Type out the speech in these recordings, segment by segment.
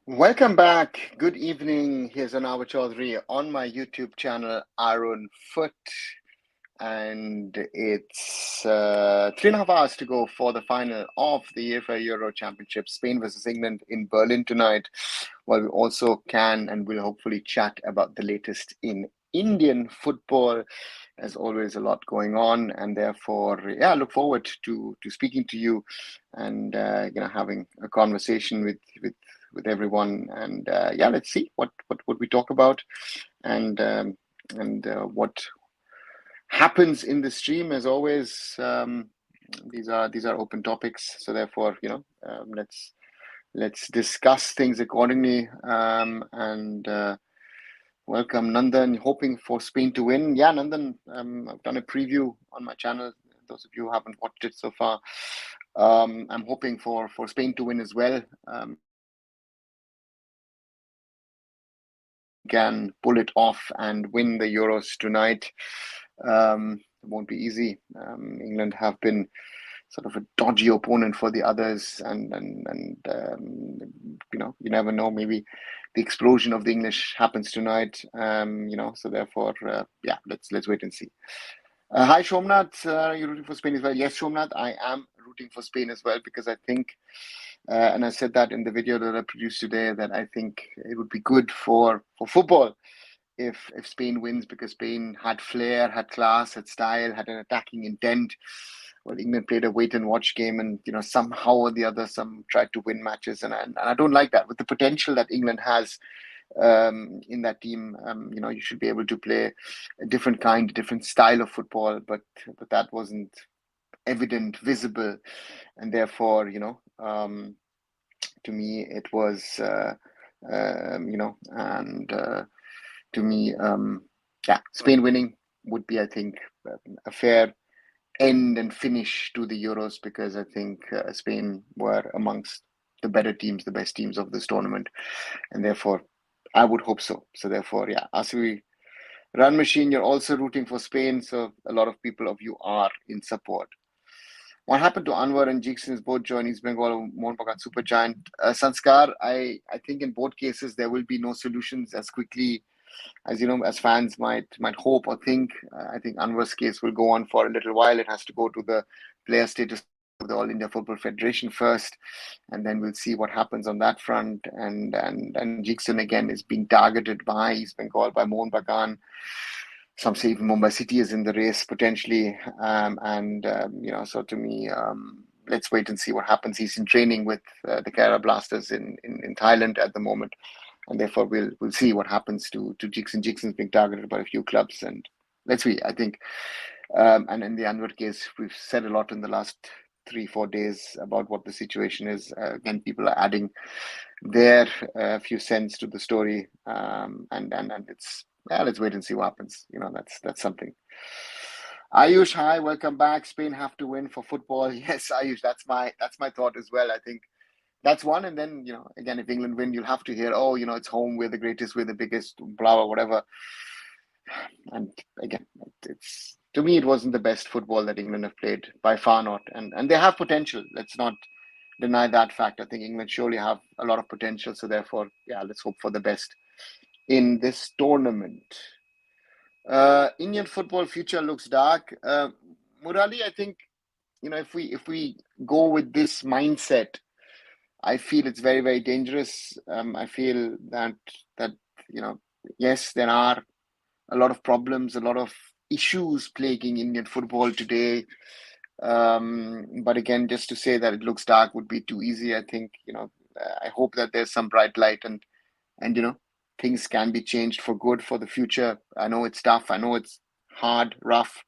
Welcome back. Good evening. Here's Anwar Chaudhary on my YouTube channel, Arun Foot. And it's 3.5 hours to go for the final of the UEFA EURO Championship, Spain versus England in Berlin tonight. While we also can and will hopefully chat about the latest in Indian football. As always, a lot going on, and therefore, yeah, I look forward to speaking to you and having a conversation with everyone. And yeah, let's see what we talk about and what happens in the stream. As always, these are open topics, so therefore, let's discuss things accordingly. And welcome, Nandan. Hoping for Spain to win. Yeah, Nandan, I've done a preview on my channel. Those of you who haven't watched it so far, I'm hoping for Spain to win as well. Can pull it off and win the Euros tonight. It won't be easy. England have been sort of a dodgy opponent for the others, and you never know. Maybe the explosion of the English happens tonight. So therefore, yeah, let's wait and see. Hi, Shomnath. You're rooting for Spain as well? Yes, Shomnath, I am rooting for Spain as well because I think, and I said that in the video that I produced today, that I think it would be good for football if Spain wins, because Spain had flair, had class, had style, had an attacking intent. Well, England played a wait and watch game, and somehow or the other, some tried to win matches, and I don't like that. With the potential that England has in that team, you should be able to play a different style of football, but that wasn't evident, visible, and therefore, to me, it was, and to me, yeah, Spain winning would be, I think, a fair end and finish to the Euros, because I think Spain were amongst the better teams, the best teams of this tournament, and therefore, I would hope so. So therefore, yeah, Aswi Run Machine, you're also rooting for Spain, so a lot of people of you are in support. What happened to Anwar and Jixon's both join East Bengal Mohun Bagan Supergiant? Sanskar, I think in both cases there will be no solutions as quickly as as fans might hope or think. I think Anwar's case will go on for a little while. It has to go to the player status of the All India Football Federation first, and then we'll see what happens on that front. And Jixon again is being targeted by East Bengal, by Mohun Bagan. Some say even Mumbai City is in the race potentially. So to me, let's wait and see what happens. He's in training with the Kerala Blasters in Thailand at the moment, and therefore we'll see what happens to Jixon. Jixon's being targeted by a few clubs, and let's see. I think, and in the Anwar case, we've said a lot in the last 3-4 days about what the situation is. Again, people are adding their few cents to the story, and it's, yeah, let's wait and see what happens. That's something. Ayush, hi, welcome back. Spain have to win for football. Yes, Ayush, that's my thought as well. I think that's one. And then, again, if England win, you'll have to hear, oh, it's home, we're the greatest, we're the biggest, blah, blah, whatever. And again, it's, to me, it wasn't the best football that England have played, by far not. And they have potential. Let's not deny that fact. I think England surely have a lot of potential. So therefore, yeah, let's hope for the best in this tournament. Indian football future looks dark. Murali, I think, if we go with this mindset, I feel it's very, very dangerous. I feel that yes, there are a lot of problems, a lot of issues plaguing Indian football today. But again, just to say that it looks dark would be too easy. I think, I hope that there's some bright light, and things can be changed for good for the future. I know it's tough. I know it's hard, rough,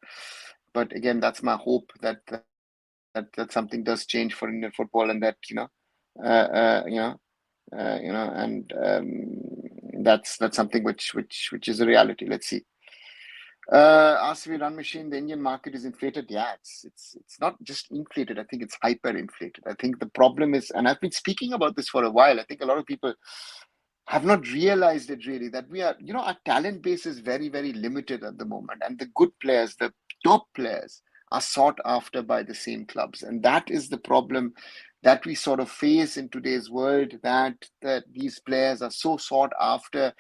but again, that's my hope that something does change for Indian football, and that and that's something which is a reality. Let's see. Asvi Run Machine, the Indian market is inflated. Yeah, it's not just inflated. I think it's hyper inflated. I think the problem is, and I've been speaking about this for a while, I think a lot of people have not realized it really, that we are, our talent base is very, very limited at the moment. And the good players, the top players, are sought after by the same clubs. And that is the problem that we sort of face in today's world, that these players are so sought after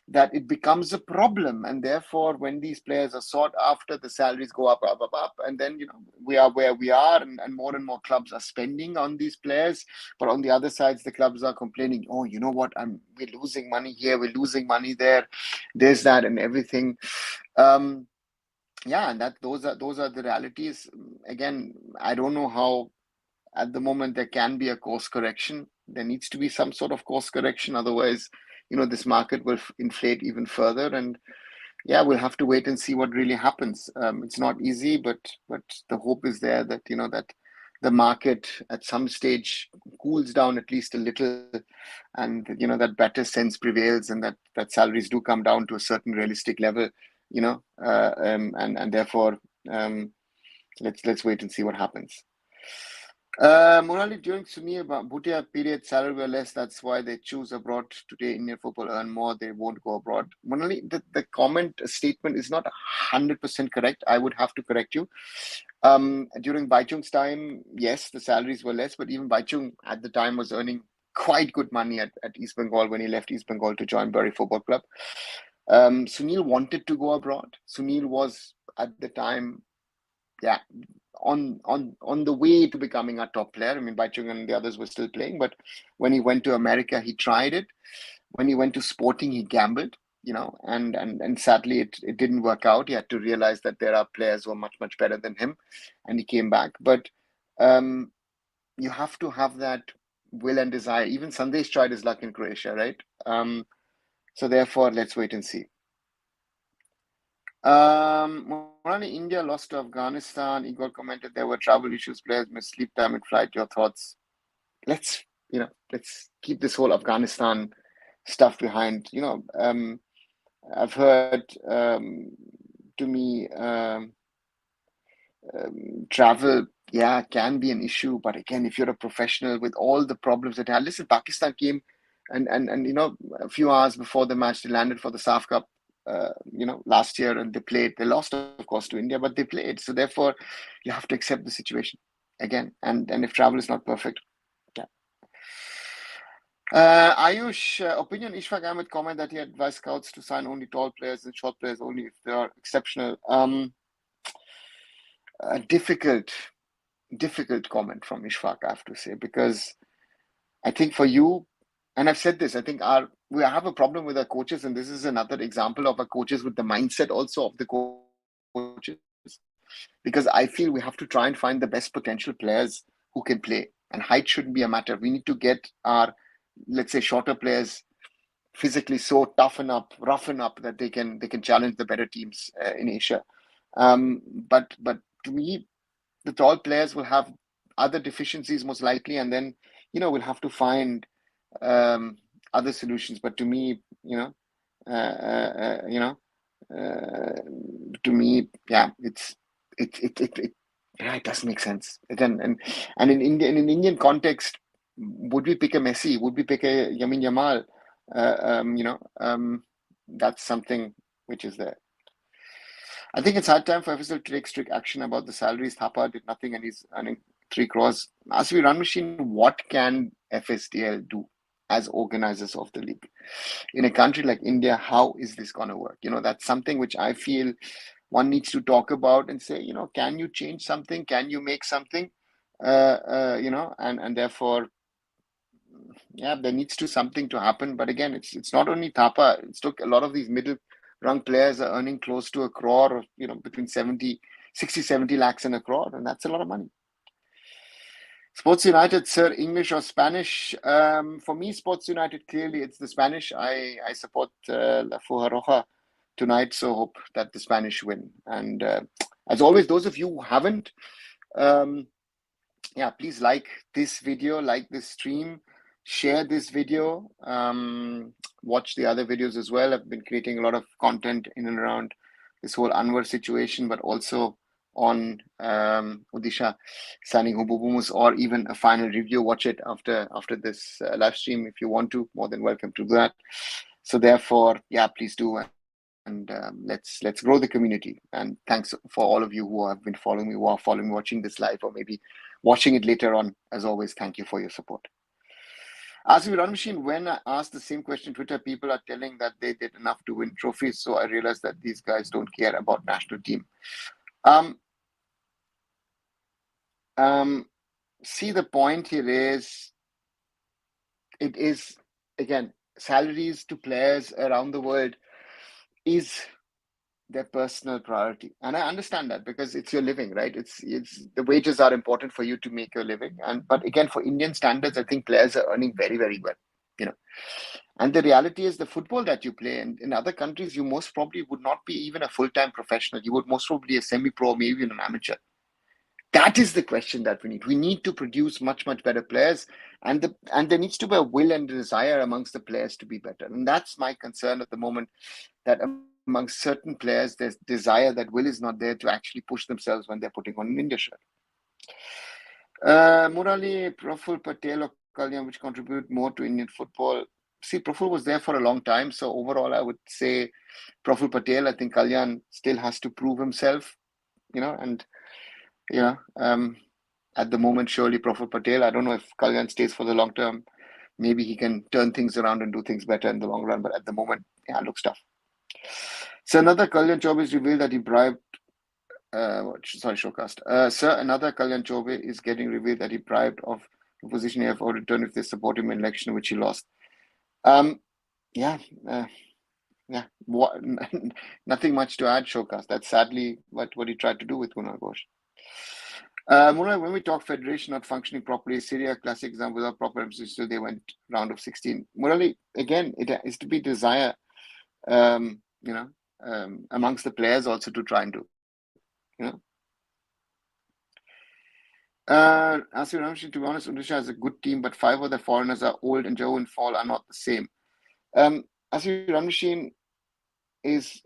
that it becomes a problem. And therefore, when these players are sought after, the salaries go up, up, up, up. And then, we are where we are, and more clubs are spending on these players. But on the other side, the clubs are complaining, oh, you know what, we're losing money here, we're losing money there, there's that and everything. Yeah, and those are the realities. Again, I don't know how at the moment there can be a course correction. There needs to be some sort of course correction. Otherwise, this market will inflate even further. And yeah, we'll have to wait and see what really happens. It's not easy, but the hope is there that, that the market at some stage cools down at least a little, and, that better sense prevails, and that salaries do come down to a certain realistic level, and therefore, let's wait and see what happens. Monali, during Sunil Bhutia period, salary were less. That's why they choose abroad. Today, Indian football earn more. They won't go abroad. Monali, the comment statement is not 100% correct. I would have to correct you. During Baichung's time, yes, the salaries were less, but even Baichung at the time was earning quite good money at East Bengal when he left East Bengal to join Bury Football Club. Sunil wanted to go abroad. Sunil was at the time, on the way to becoming a top player. I mean, Baichung and the others were still playing, but when he went to America, he tried it. When he went to Sporting, he gambled, and sadly it didn't work out. He had to realize that there are players who are much, much better than him, and he came back. But you have to have that will and desire. Even Sandesh tried his luck in Croatia, right? So therefore, let's wait and see. Morani, India lost to Afghanistan. Igor commented there were travel issues, players missed sleep time and flight. Your thoughts? Let's keep this whole Afghanistan stuff behind. I've heard, to me, travel, can be an issue. But again, if you're a professional with all the problems that had, listen, Pakistan came and a few hours before the match, they landed for the SAF Cup. Last year, and they played. They lost, of course, to India, but they played. So therefore, you have to accept the situation again. And if travel is not perfect, Ayush, opinion. Ishfaq Ahmed comment that he advised scouts to sign only tall players and short players only if they are exceptional. Difficult comment from Ishfaq, I have to say, because I think for you, and I've said this, I think we have a problem with our coaches, and this is another example of our coaches with the mindset also of the coaches, because I feel we have to try and find the best potential players who can play, and height shouldn't be a matter. We need to get our, let's say, shorter players physically so toughen up, roughen up that they can challenge the better teams in Asia. But to me, the tall players will have other deficiencies most likely, and then we'll have to find other solutions. But to me, to me, it doesn't make sense. Again, and in India, in an Indian context, would we pick a Messi? Would we pick a Yamin Yamal? That's something which is there. I think it's hard time for FSL to take strict action about the salaries. Thapa did nothing and he's earning 3 crores. As we run machine, what can FSDL do as organizers of the league? In a country like India, how is this going to work? That's something which I feel one needs to talk about and say, can you change something? Can you make something? And therefore, there needs to something to happen. But again, it's not only Thapa. It's a lot of these middle-rung players are earning close to 1 crore, or between 60, 70 lakhs and 1 crore, and that's a lot of money. Sports United, sir, English or Spanish? For me, Sports United, clearly it's the Spanish. I support La Fujaroja tonight, so hope that the Spanish win. And as always, those of you who haven't, please like this video, like this stream, share this video, watch the other videos as well. I've been creating a lot of content in and around this whole Anwar situation, but also on Odisha signing Hububumus, or even a final review. Watch it after this live stream if you want to. More than welcome to do that. So therefore, please do. let's grow the community. And thanks for all of you who have been following me, who are following, watching this live, or maybe watching it later on. As always, thank you for your support. Asking Run Machine, when I asked the same question, Twitter people are telling that they did enough to win trophies. So I realized that these guys don't care about national team. See, the point here is, it is, again, salaries to players around the world is their personal priority. And I understand that because it's your living, right? It's the wages are important for you to make your living. But again, for Indian standards, I think players are earning very, very well, you know. And the reality is the football that you play in other countries, you most probably would not be even a full-time professional. You would most probably be a semi-pro, maybe even an amateur. That is the question that we need. We need to produce much, much better players, and there needs to be a will and desire amongst the players to be better. And that's my concern at the moment, that amongst certain players, there's desire, that will is not there to actually push themselves when they're putting on an India shirt. Murali, Praful Patel or Kalyan, which contribute more to Indian football? See, Praful was there for a long time, so overall I would say Praful Patel. I think Kalyan still has to prove himself, and at the moment, surely Praful Patel. I don't know if Kalyan stays for the long term. Maybe he can turn things around and do things better in the long run, but at the moment, it looks tough. So another Kalyan Chobe is revealed that he bribed. Showcast. Sir, another Kalyan Chobe is getting revealed that he bribed of the position he have or return if they support him in election, which he lost. Nothing much to add, Showcast. That's sadly what he tried to do with Kunal Ghosh. Murali, when we talk federation not functioning properly, Syria, classic example, without proper emphasis, still they went round of 16. Murali, again, it is to be desire, amongst the players also to try and do. Asir Ramshin, to be honest, Odisha has a good team, but 5 of the foreigners are old and Joe and Fall are not the same. Asir Ramshin is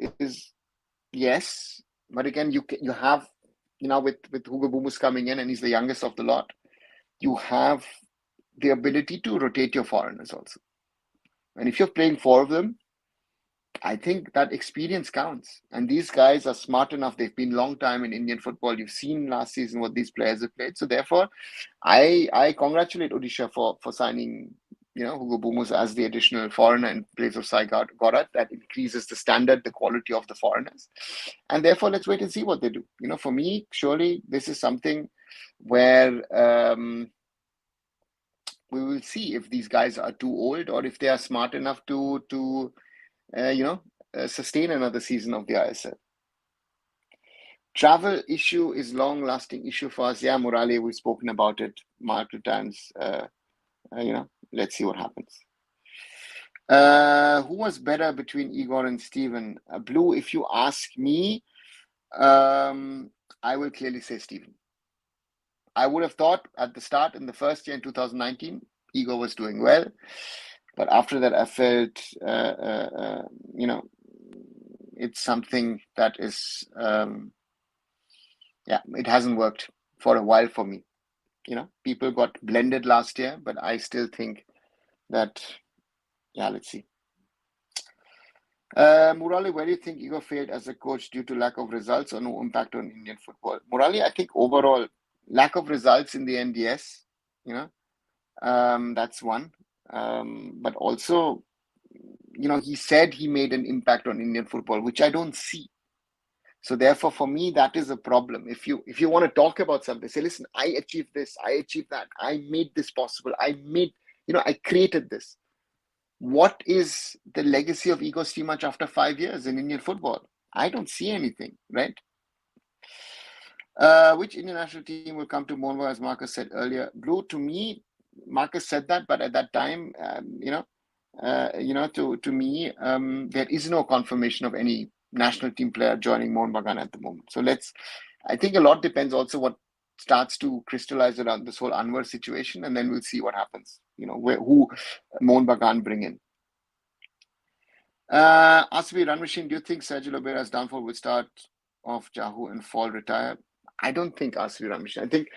yes, but again, you have, with Hugo Bumus coming in and he's the youngest of the lot, you have the ability to rotate your foreigners also. And if you're playing 4 of them, I think that experience counts. And these guys are smart enough. They've been long time in Indian football. You've seen last season what these players have played. So therefore, I congratulate Odisha for signing, Hugo Bumus as the additional foreigner in place of Sai Gorat. That increases the standard, the quality of the foreigners. And therefore, let's wait and see what they do. For me, surely this is something where we will see if these guys are too old or if they are smart enough to sustain another season of the ISL. Travel issue is long-lasting issue for us. Yeah, Murali, we've spoken about it multiple times. Let's see what happens. Who was better between Igor and Steven? Blue, if you ask me, I will clearly say Steven. I would have thought at the start, in the first year in 2019, Igor was doing well. But after that, I felt, it's something that is, it hasn't worked for a while for me. People got blended last year, but I still think that, let's see. Murali, where do you think Igor failed as a coach due to lack of results or no impact on Indian football? Murali, I think overall, lack of results in the end, yes. That's one. But also, he said he made an impact on Indian football, which I don't see. So therefore, for me, that is a problem. If you want to talk about something, say, listen, I achieved this, I achieved that, I made this possible, I created this. What is the legacy of Igor Stimac after 5 years in Indian football? I don't see anything, right? Which Indian national team will come to Monwa, as Marcus said earlier? Blue, to me, Marcus said that, but at that time, to me, there is no confirmation of any national team player joining Mohun Bagan at the moment. So I think a lot depends also what starts to crystallize around this whole Anwar situation, and then we'll see what happens, who Mohun Bagan bring in. Asvi Run Machine, do you think Sergio Lobera's downfall will start off Jahu and Fall retire? I don't think, Asvi Run Machine. I think,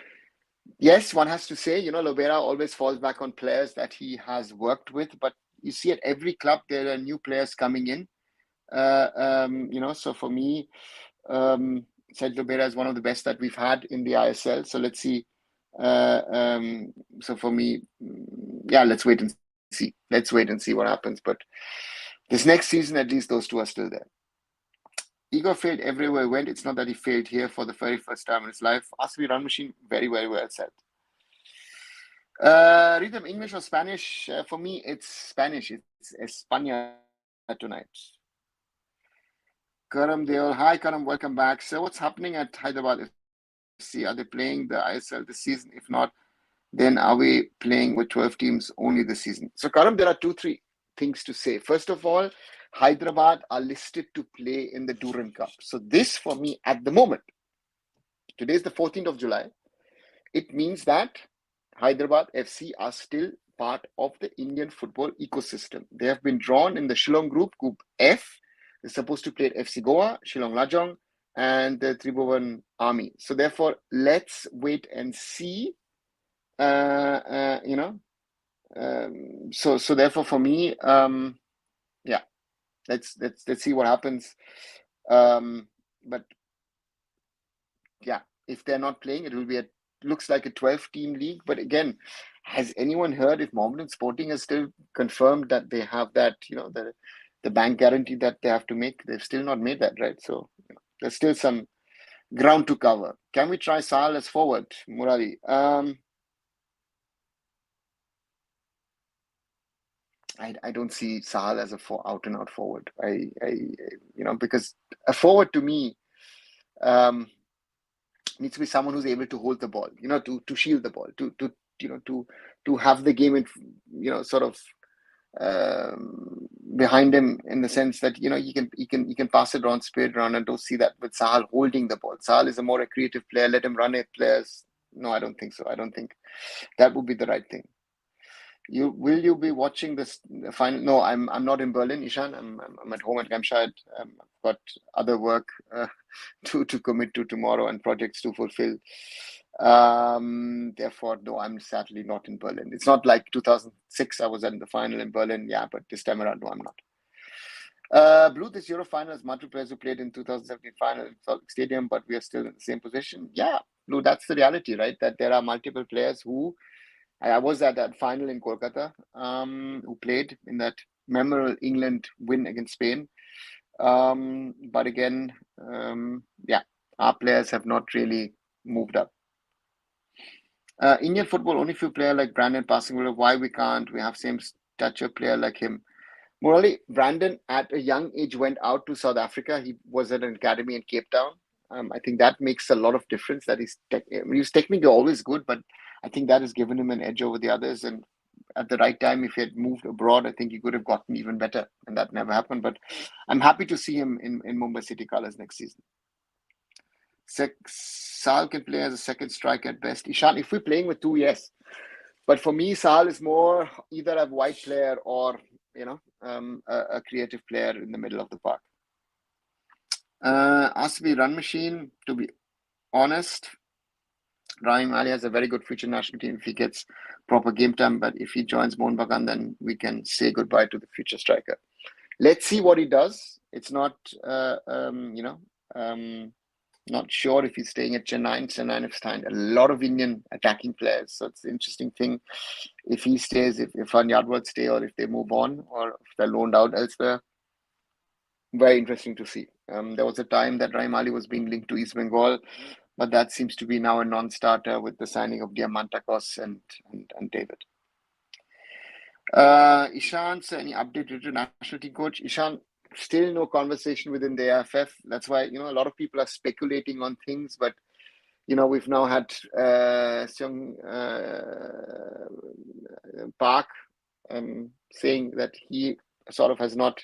yes, one has to say, Lobera always falls back on players that he has worked with, but you see at every club, there are new players coming in So for me, Sergio Vera is one of the best that we've had in the ISL. So let's see. So for me, yeah, let's wait and see. Let's wait and see what happens. But this next season, at least those two are still there. Igor failed everywhere he went. It's not that he failed here for the very first time in his life. Ask me, Run Machine, very, very well said. Read them English or Spanish? For me, it's Spanish. It's España tonight. Karam Deol. Hi, Karam. Welcome back. So what's happening at Hyderabad FC? Are they playing the ISL this season? If not, then are we playing with 12 teams only this season? So, Karam, there are 2-3 things to say. First of all, Hyderabad are listed to play in the Duran Cup. So this, for me, at the moment, today is the 14th of July. It means that Hyderabad FC are still part of the Indian football ecosystem. They have been drawn in the Shillong Group F. They're supposed to play at FC Goa, Shillong Lajong, and the Tribhuvan Army. So therefore, let's wait and see. So therefore, for me, yeah, let's see what happens. But yeah, if they're not playing, it will be looks like a 12-team league. But again, has anyone heard if Mohammedan Sporting has still confirmed that they have that, the bank guarantee that they have to make? They've still not made that, right? So there's still some ground to cover. Can we try Sahal as forward, Murali? I don't see Sahal as a out and out forward. Because a forward to me needs to be someone who's able to hold the ball, to shield the ball, to have the game in, sort of behind him, in the sense that he can pass it around, spin it around, and don't see that with Sahal holding the ball. Sahal is a more creative player. Let him run it. Players, no, I don't think so. I don't think that would be the right thing. Will you be watching this final? No, I'm not in Berlin, Ishan. I'm at home at Gamshad. I've got other work to commit to tomorrow and projects to fulfill. Therefore, no, I'm sadly not in Berlin. It's not like 2006 I was at the final in Berlin. Yeah, but this time around, no, I'm not. Blue, this Euro final is multiple players who played in 2017 final in Salt Lake Stadium, but we are still in the same position. Yeah, Blue, that's the reality, right? That there are multiple players who. I was at that final in Kolkata, who played in that memorable England win against Spain. But again, our players have not really moved up. Indian football, only few players like Brandon passing. Why we can't? We have same stature player like him. Morally, Brandon at a young age went out to South Africa. He was at an academy in Cape Town. I think that makes a lot of difference. That he's technically always good, but I think that has given him an edge over the others. And at the right time, if he had moved abroad, I think he could have gotten even better. And that never happened. But I'm happy to see him in Mumbai City colours next season. Sahal can play as a second striker at best. Ishan, if we're playing with two, yes. But for me, Sahal is more either a wide player or, a creative player in the middle of the park. Ask me, Run Machine, to be honest, Rahim Ali has a very good future national team if he gets proper game time. But if he joins Mohun Bagan, then we can say goodbye to the future striker. Let's see what he does. It's not, not sure if he's staying at Chennai. Chennai have signed a lot of Indian attacking players. So it's an interesting thing if he stays, if Irfan Yadwat stay, or if they move on, or if they're loaned out elsewhere. Very interesting to see. There was a time that Rahim Ali was being linked to East Bengal, but that seems to be now a non-starter with the signing of Diamantakos and David. Ishan, so any update to national team coach? Ishan, still no conversation within the AFF. That's why, a lot of people are speculating on things, but, we've now had Seung Park saying that he sort of has not,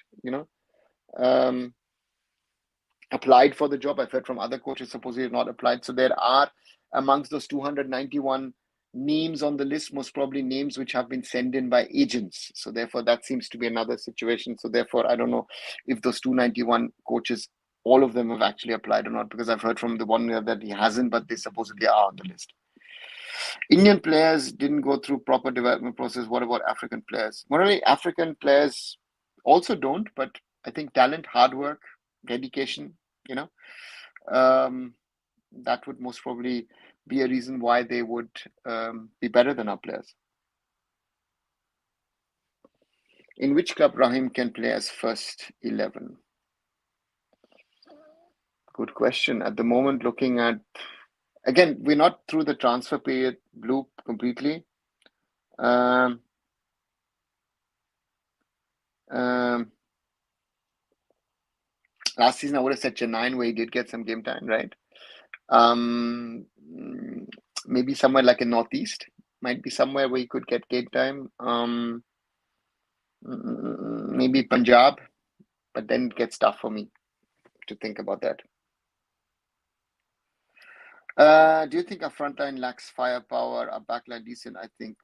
applied for the job. I've heard from other coaches supposedly not applied. So there are amongst those 291 names on the list, most probably names which have been sent in by agents. So therefore, that seems to be another situation. So therefore, I don't know if those 291 coaches, all of them have actually applied or not, because I've heard from the one that he hasn't, but they supposedly are on the list. Indian players didn't go through proper development process. What about African players? Morally, African players also don't, but I think talent, hard work, dedication, that would most probably be a reason why they would be better than our players. In which club Rahim can play as first 11? Good question. At the moment, looking at, again, we're not through the transfer period loop completely. Um, last season, I would have said Chennai, where he did get some game time, right? Maybe somewhere like in Northeast, might be somewhere where he could get game time. Maybe Punjab, but then it gets tough for me to think about that. Do you think our front line lacks firepower? Our backline decent? I think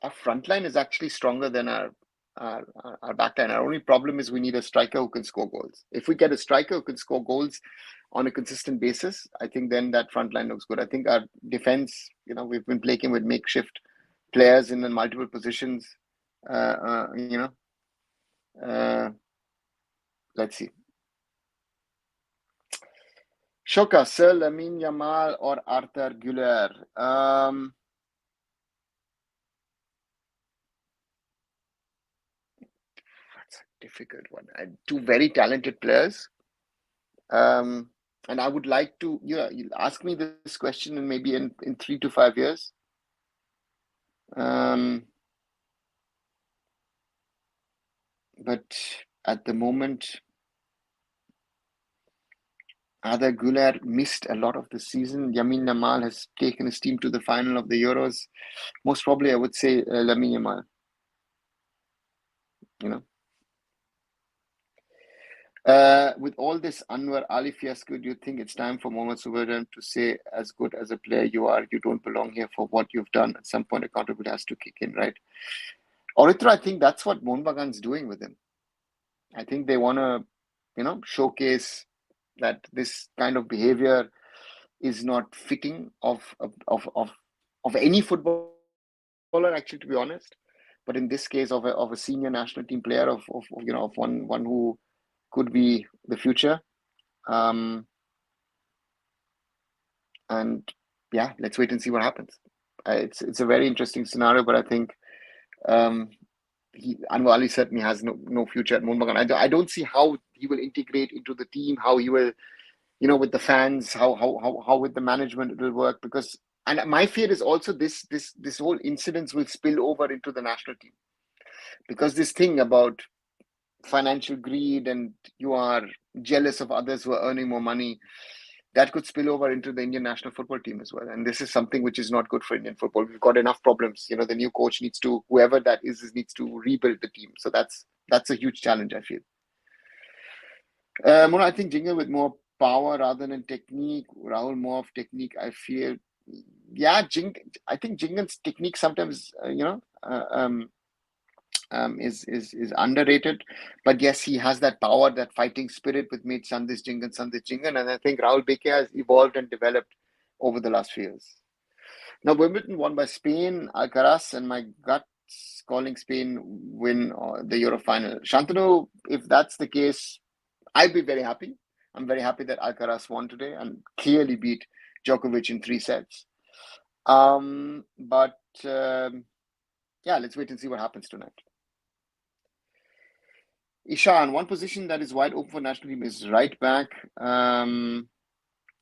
our front line is actually stronger than our backline. Our only problem is we need a striker who can score goals. If we get a striker who can score goals on a consistent basis, I think then that front line looks good. I think our defense, we've been playing with makeshift players in multiple positions. Let's see. Shoka, Sir Lamine Yamal or Arthur Güler? That's a difficult one. Two very talented players. And I would like to, you'll ask me this question in maybe in 3 to 5 years. But at the moment, Arda Güler missed a lot of the season. Lamine Yamal has taken his team to the final of the Euros. Most probably, I would say Lamine Yamal. With all this Anwar Ali fiasco, do you think it's time for Mohamed Subhadan to say, as good as a player you are, you don't belong here for what you've done? At some point, accountability has to kick in, right? Oritra, I think that's what Mohun Bagan's doing with him. I think they want to, showcase that this kind of behavior is not fitting of any footballer, actually, to be honest. But in this case, of a senior national team player, of one who could be the future. And yeah, let's wait and see what happens. It's a very interesting scenario, but I think Anwar Ali certainly has no future at Mohun Bagan. I don't see how he will integrate into the team, how he will, with the fans, how with the management it will work. Because, and my fear is also this whole incident will spill over into the national team, because this thing about financial greed and you are jealous of others who are earning more money, that could spill over into the Indian national football team as well. And this is something which is not good for Indian football. We've got enough problems. The new coach needs to, whoever that is needs to rebuild the team. So that's a huge challenge, I feel. Mona, I think Jingle with more power rather than technique. Rahul more of technique, I feel. Yeah, I think Jingle's technique sometimes, is underrated, but yes, he has that power, that fighting spirit with made Sandesh Jingan, and I think Rahul Beke has evolved and developed over the last few years. Now, Wimbledon won by Spain, Alcaraz, and my gut's calling Spain win the Euro final. Shantanu, if that's the case, I'd be very happy. I'm very happy that Alcaraz won today and clearly beat Djokovic in 3 sets. But yeah, let's wait and see what happens tonight. Ishan, one position that is wide open for national team is right back.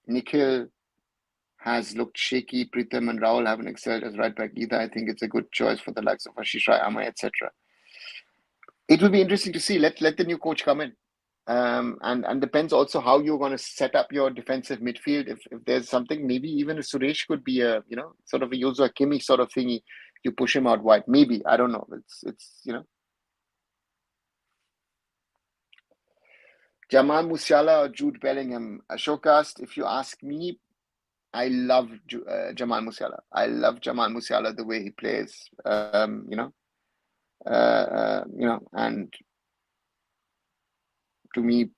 Nikhil has looked shaky. Pritham and Rahul haven't excelled as right back either. I think it's a good choice for the likes of Ashish Rai, Amay, etc. It will be interesting to see. Let the new coach come in. And depends also how you're going to set up your defensive midfield. If there's something, maybe even Suresh could be a sort of a Joshua Kimmich sort of thingy. You push him out wide. Maybe, I don't know. It's Jamal Musiala or Jude Bellingham? Ashokast, if you ask me, I love Jamal Musiala. I love Jamal Musiala, the way he plays. And to me,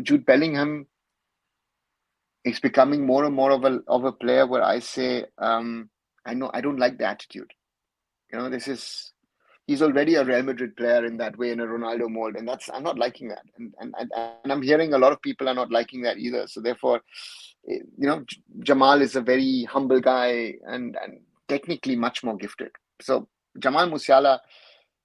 Jude Bellingham is becoming more and more of a player where I say, I don't like the attitude. This is he's already a Real Madrid player in that way, in a Ronaldo mold, and I'm not liking that, and I'm hearing a lot of people are not liking that either. So therefore, Jamal is a very humble guy and technically much more gifted. So Jamal Musiala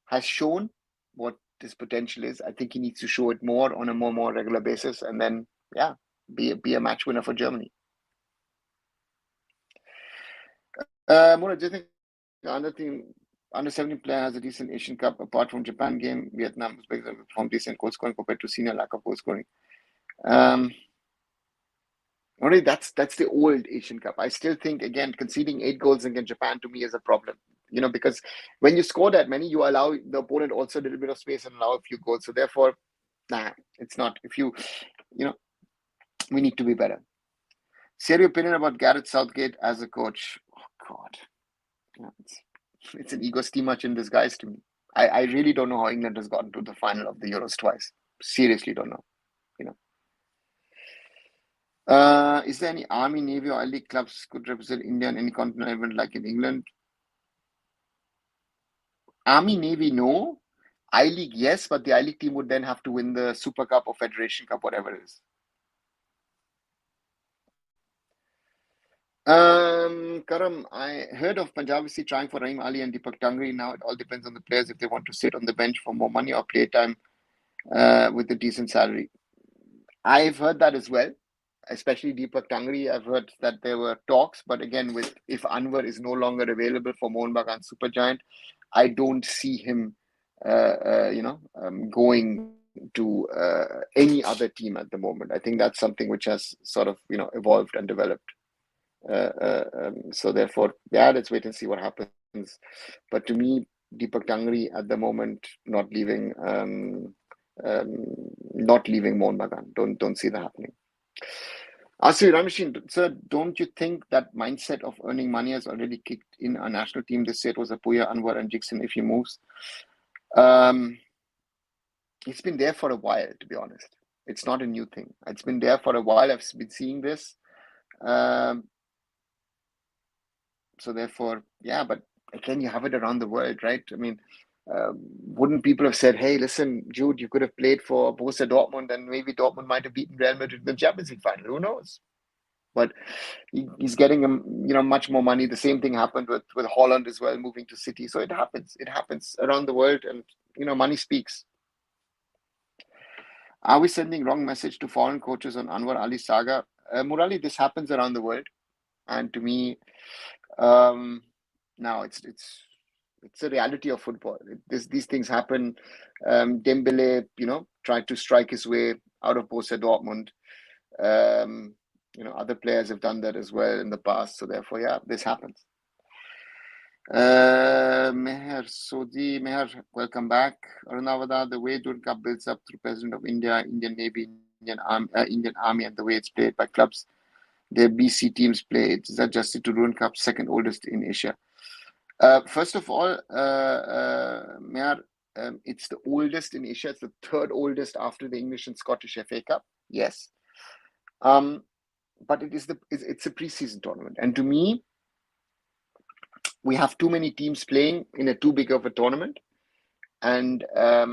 has shown what his potential is. I think he needs to show it more on a more regular basis, and then be a match winner for Germany. Murad, do you think another team under 17 player has a decent Asian Cup apart from Japan game? Vietnam, Uzbekistan performed decent goal scoring compared to senior lack of goal scoring. Already that's the old Asian Cup. I still think, again, conceding 8 goals against Japan to me is a problem. Because when you score that many, you allow the opponent also a little bit of space and allow a few goals. So therefore, it's not. If we need to be better. Share your opinion about Gareth Southgate as a coach. Oh God, it's an ego steamer in disguise to me. I really don't know how England has gotten to the final of the Euros twice. Seriously, don't know. Is there any Army, Navy, or I-League clubs could represent India in any continental event like in England? Army, Navy, no. I-League, yes, but the I-League team would then have to win the Super Cup or Federation Cup, whatever it is. Karam, I heard of Punjab FC trying for Rahim Ali and Deepak Tangri. Now it all depends on the players if they want to sit on the bench for more money or play time with a decent salary. I've heard that as well, especially Deepak Tangri. I've heard that there were talks, but again, if Anwar is no longer available for Mohun Bagan Supergiant, I don't see him, going to any other team at the moment. I think that's something which has sort of, evolved and developed. So therefore, let's wait and see what happens. But to me, Deepak Tangri at the moment not leaving Mohun Bagan. Don't see that happening. Asri Ramashin, sir, don't you think that mindset of earning money has already kicked in our national team this year? It was Apuya, Anwar, and Jixon if he moves. It's been there for a while, to be honest. It's not a new thing. It's been there for a while. I've been seeing this. So therefore, but again, you have it around the world, right? I mean, wouldn't people have said, hey, listen, Jude, you could have played for Borussia Dortmund and maybe Dortmund might have beaten Real Madrid in the Champions League final. Who knows? But he's getting much more money. The same thing happened with Holland as well, moving to City. So it happens. It happens around the world, and money speaks. Are we sending wrong message to foreign coaches on Anwar Ali saga? Murali, this happens around the world, and to me, now it's a reality of football. These things happen. Dembele, tried to strike his way out of Borussia Dortmund. Other players have done that as well in the past. So therefore, this happens. Meher Sodi, Meher, welcome back. Arunavada, the way Durban Cup builds up through President of India, Indian Navy, Indian Army, and the way it's played by clubs, their BC teams play. Is that justice to Durban Cup, second oldest in Asia? First of all, Meher, it's the oldest in Asia. It's the third oldest after the English and Scottish FA Cup. Yes. But it's a preseason tournament. And to me, we have too many teams playing in a too big of a tournament. And I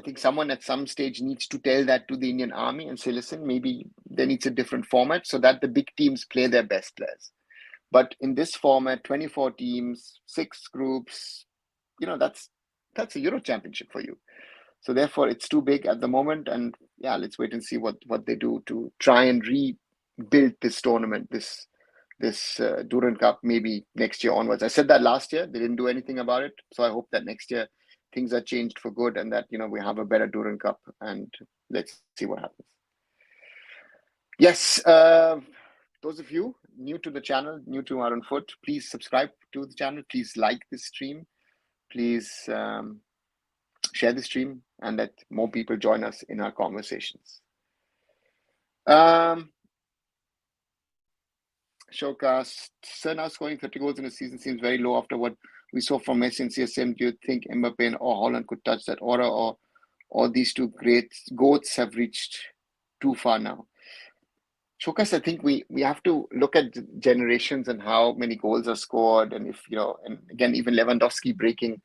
think someone at some stage needs to tell that to the Indian Army and say, listen, maybe there needs a different format so that the big teams play their best players. But in this format, 24 teams, 6 groups, that's a Euro Championship for you. So therefore, it's too big at the moment. And let's wait and see what they do to try and rebuild this tournament, this Durban Cup, maybe next year onwards. I said that last year. They didn't do anything about it. So I hope that next year things are changed for good and that, we have a better Durban Cup, and let's see what happens. Yes, those of you new to the channel, new to Arun Foot, please subscribe to the channel. Please like this stream. Please share the stream and let more people join us in our conversations. Showcast, sir, now scoring 30 goals in a season seems very low after what we saw from Messi and CSM. Do you think Mbappe or Holland could touch that aura, or these two great goats have reached too far now? Showcast, I think we have to look at generations and how many goals are scored, and if and again, even Lewandowski breaking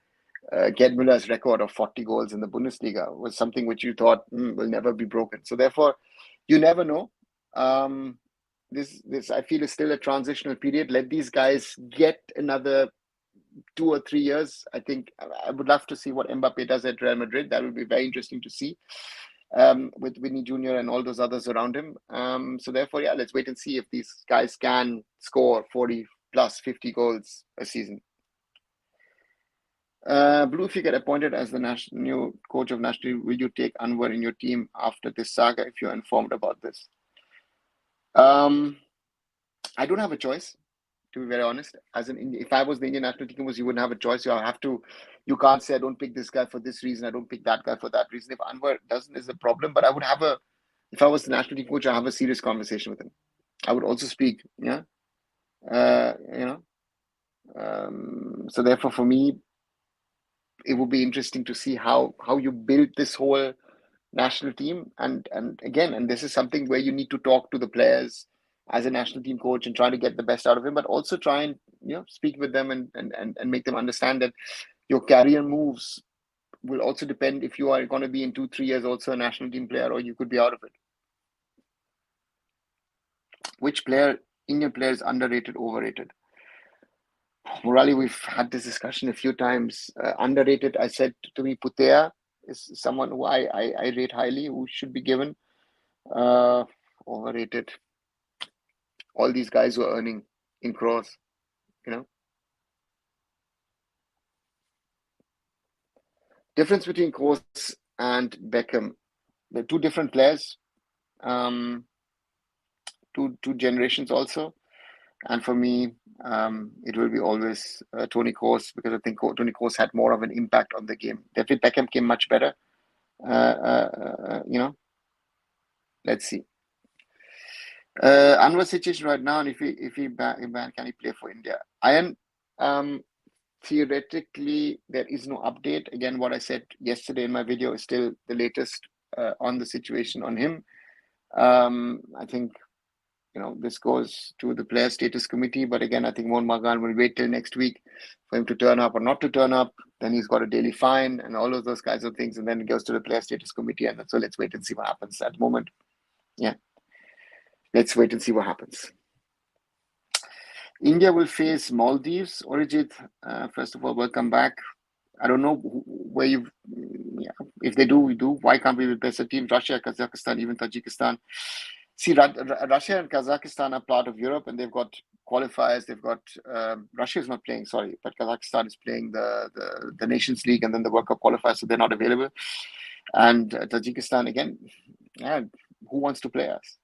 Gerd Müller's record of 40 goals in the Bundesliga was something which you thought will never be broken. So therefore, you never know. This I feel is still a transitional period. Let these guys get another 2 or 3 years. I think I would love to see what Mbappe does at Real Madrid. That would be very interesting to see with Vinny Jr. and all those others around him. So therefore, yeah, let's wait and see if these guys can score 40 plus 50 goals a season. Blue, if you get appointed as the new coach of national, will you take Anwar in your team after this saga if you're informed about this? I don't have a choice, to be very honest. If I was the Indian national team, you wouldn't have a choice. You can't say I don't pick this guy for this reason, I don't pick that guy for that reason. If Anwar doesn't, is a problem. But I would if I was the national team coach, I have a serious conversation with him. I would also speak, so therefore, for me, it would be interesting to see how you build this whole national team. And this is something where you need to talk to the players as a national team coach and try to get the best out of him, but also try and speak with them and make them understand that your career moves will also depend if you are going to be in 2-3 years also a national team player, or you could be out of it. Which Indian player is underrated, overrated? Murali, we've had this discussion a few times. Underrated, I said to me, Putea is someone who I rate highly, who should be given. Overrated. All these guys who are earning in crores, Difference between Kroos and Beckham. They're two different players. Two generations also. And for me, it will be always Toni Kroos, because I think Toni Kroos had more of an impact on the game. David Beckham came much better. Let's see. Anwar's situation right now, and if he ban, can he play for India? Theoretically, there is no update. Again, what I said yesterday in my video is still the latest on the situation on him. I think this goes to the player status committee, but again, I think Mohan Bagan will wait till next week for him to turn up or not to turn up. Then he's got a daily fine and all of those kinds of things, and then it goes to the player status committee, and so let's wait and see what happens at the moment. Yeah, let's wait and see what happens. India will face Maldives. Orijit, first of all, welcome back. I don't know where if they do, we do. Why can't we be better teams? Russia, Kazakhstan, even Tajikistan. See, Russia and Kazakhstan are part of Europe, and they've got qualifiers. They've got Russia is not playing, sorry, but Kazakhstan is playing the Nations League and then the World Cup qualifiers, so they're not available. And Tajikistan again, who wants to play us?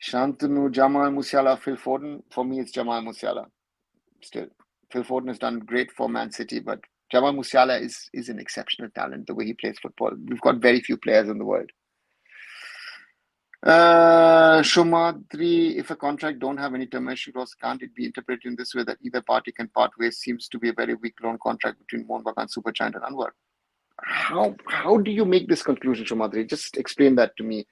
Shantanu, Jamal Musiala, Phil Foden. For me, it's Jamal Musiala. Still, Phil Foden has done great for Man City, but Jamal Musiala is an exceptional talent. The way he plays football, we've got very few players in the world. Shumadri, if a contract don't have any termination clause, can't it be interpreted in this way that either party can part ways? Seems to be a very weak loan contract between Mohan Bagan, Supergiant, and Anwar. How do you make this conclusion, Shumadri? Just explain that to me.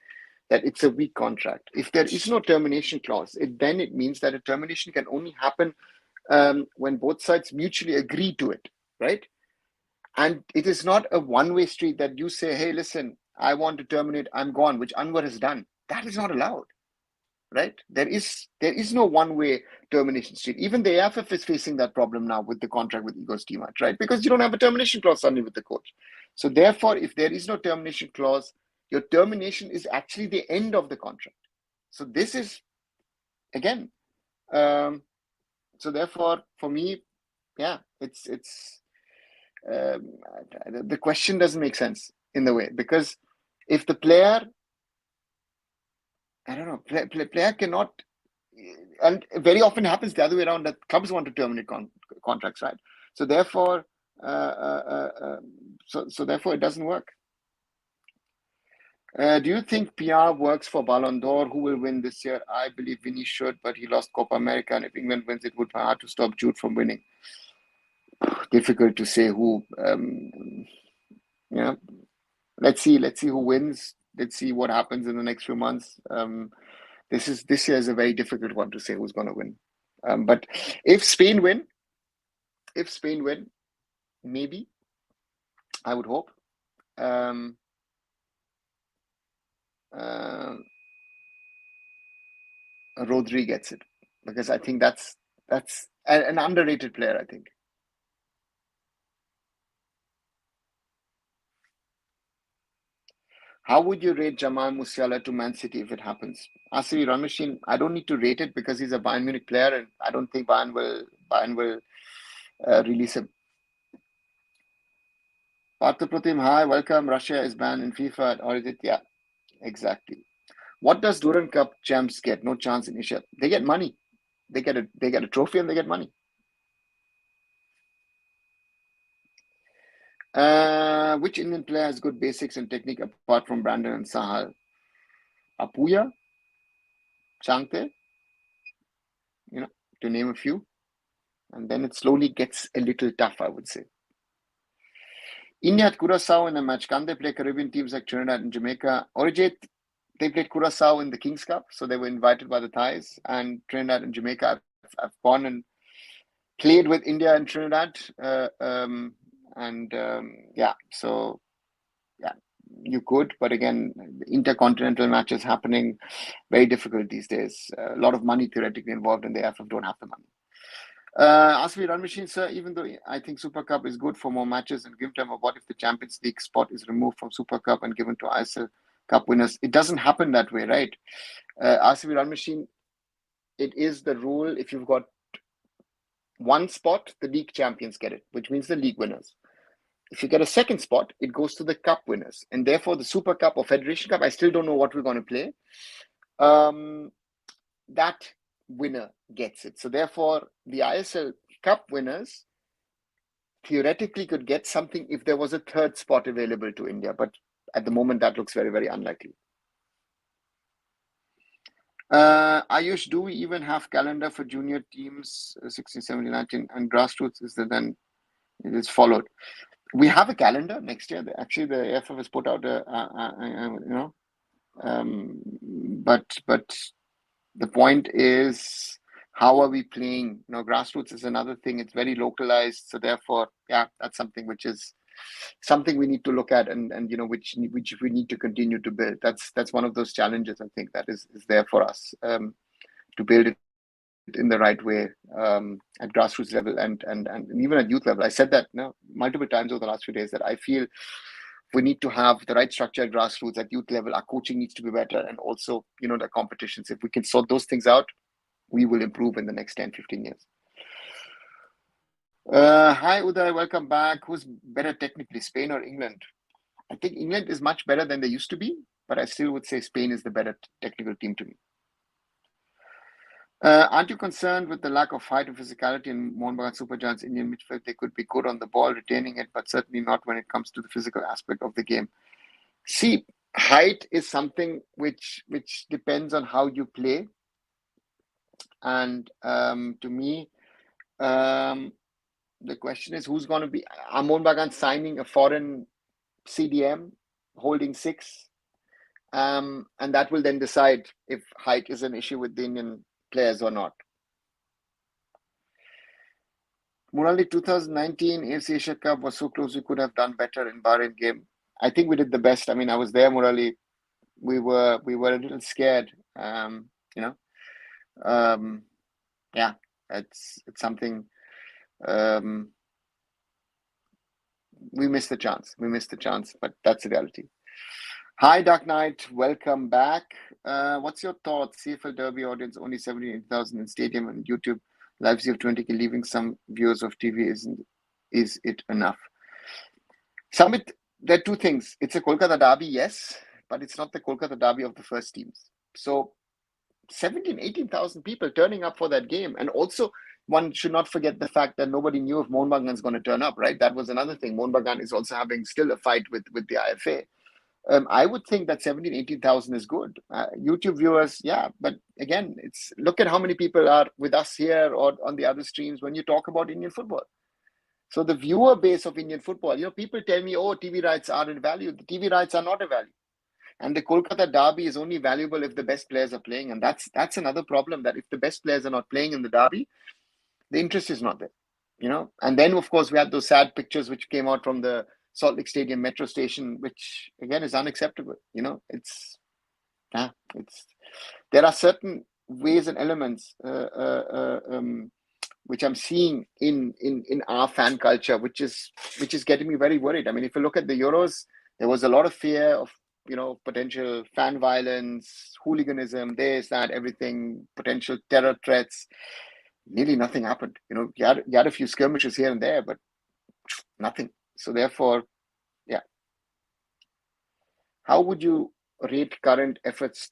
That it's a weak contract. If there is no termination clause, then it means that a termination can only happen when both sides mutually agree to it, right? And it is not a one-way street that you say, hey, listen, I want to terminate, I'm gone, which Anwar has done. That is not allowed, right? There is no one-way termination street. Even the AFF is facing that problem now with the contract with Igor Stimac, right? Because you don't have a termination clause suddenly with the coach. So therefore, if there is no termination clause, your termination is actually the end of the contract. So this is, again, so therefore, for me, yeah, the question doesn't make sense in the way, because if the player, I don't know, player cannot, and very often happens the other way around, that clubs want to terminate contracts, right? So therefore, therefore, it doesn't work. Do you think PR works for Ballon d'Or? Who will win this year? I believe Vinny should, but he lost Copa America, and if England wins, it would be hard to stop Jude from winning. Difficult to say who. Let's see who wins. Let's see what happens in the next few months. This year is a very difficult one to say who's going to win. But if Spain win, maybe. I would hope. Rodri gets it, because I think that's an underrated player, I think. How would you rate Jamal Musiala to Man City if it happens? RCB Run Machine, I don't need to rate it because he's a Bayern Munich player, and I don't think Bayern will release him. Parthapratim, hi, welcome. Russia is banned in FIFA at Origin. Yeah, exactly. What does Durand Cup champs get? No chance in Asia. They get money. They get a trophy and they get money. Which Indian player has good basics and technique apart from Brandon and Sahal? Apuya, Changte, to name a few. And then it slowly gets a little tough, I would say. India had Curaçao in a match. Can they play Caribbean teams like Trinidad and Jamaica? Orijit, they played Curaçao in the Kings Cup, so they were invited by the Thais. And Trinidad and Jamaica, I've gone and played with India and Trinidad. So yeah, you could, but again, intercontinental matches happening, very difficult these days. A lot of money theoretically involved, and the AFF don't have the money. RCB Run Machine, sir, even though I think Super Cup is good for more matches and give them a what if the Champions League spot is removed from Super Cup and given to ISL Cup winners? It doesn't happen that way, right? RCB Run Machine, it is the rule. If you've got one spot, the league champions get it, which means the league winners. If you get a second spot, it goes to the cup winners. And therefore, the Super Cup or Federation Cup, I still don't know what we're going to play. That winner gets it. So therefore, the ISL Cup winners theoretically could get something if there was a third spot available to India. But at the moment, that looks very, very unlikely. Ayush, do we even have calendar for junior teams 16, 17, 19 and grassroots? Is that then it is followed? We have a calendar next year. Actually, the AFF has put out but the point is, how are we playing? Grassroots is another thing. It's very localized, so therefore, yeah, that's something which is something we need to look at, and which we need to continue to build. That's one of those challenges, I think, that is there for us to build it in the right way at grassroots level and even at youth level. I said that multiple times over the last few days that I feel we need to have the right structure at grassroots, at youth level. Our coaching needs to be better, and also the competitions. If we can sort those things out, we will improve in the next 10-15 years. Hi Uday, welcome back. Who's better technically, Spain or England? I think England is much better than they used to be, but I still would say Spain is the better technical team to me. Aren't you concerned with the lack of height and physicality in Mohun Bagan Super Giants Indian midfield? They could be good on the ball, retaining it, but certainly not when it comes to the physical aspect of the game. See, height is something which depends on how you play. And to me, the question is, who's going to be Mohun Bagan signing a foreign CDM holding 6? And that will then decide if height is an issue with the Indian players or not. Murali, 2019 AFC Asia Cup was so close, we could have done better in Bahrain game. I think we did the best. I mean, I was there, Murali. We were a little scared. Yeah, it's something. We missed the chance. But that's the reality. Hi, Dark Knight. Welcome back. What's your thoughts? CFL Derby audience only 78,000 in stadium and YouTube. Live of 20K, leaving some viewers of TV is it enough? Samit, there are two things. It's a Kolkata Derby, yes, but it's not the Kolkata Derby of the first teams. So 18,000 people turning up for that game. And also, one should not forget the fact that nobody knew if Mohun Bagan is going to turn up, right? That was another thing. Mohun Bagan is also having still a fight with the IFA. I would think that 18,000 is good. YouTube viewers, yeah. But again, look at how many people are with us here or on the other streams when you talk about Indian football. So the viewer base of Indian football, people tell me, oh, TV rights are a value. The TV rights are not a value. And the Kolkata Derby is only valuable if the best players are playing. And that's another problem, that if the best players are not playing in the Derby, the interest is not there. And then of course we had those sad pictures which came out from the Salt Lake Stadium metro station, which again is unacceptable. There are certain ways and elements which I'm seeing in our fan culture, which is getting me very worried. I mean, if you look at the Euros, there was a lot of fear of potential fan violence, hooliganism, this, that, everything, potential terror threats. Nearly nothing happened. You had a few skirmishes here and there, but nothing. So therefore, yeah. How would you rate current efforts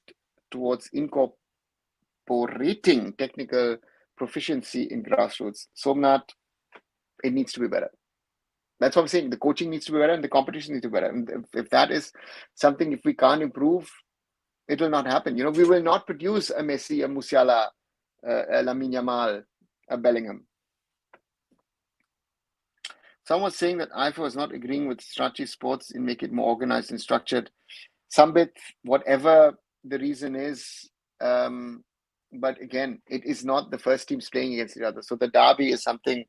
towards incorporating technical proficiency in grassroots? Somnath, it needs to be better. That's what I'm saying. The coaching needs to be better and the competition needs to be better. And if that is something, if we can't improve, it will not happen. We will not produce a Messi, a Musiala, a Lamine Yamal, a Bellingham. Someone was saying that IFA was not agreeing with Strategy Sports in make it more organized and structured. Sambit, whatever the reason is, but again, it is not the first teams playing against each other. So the derby is something,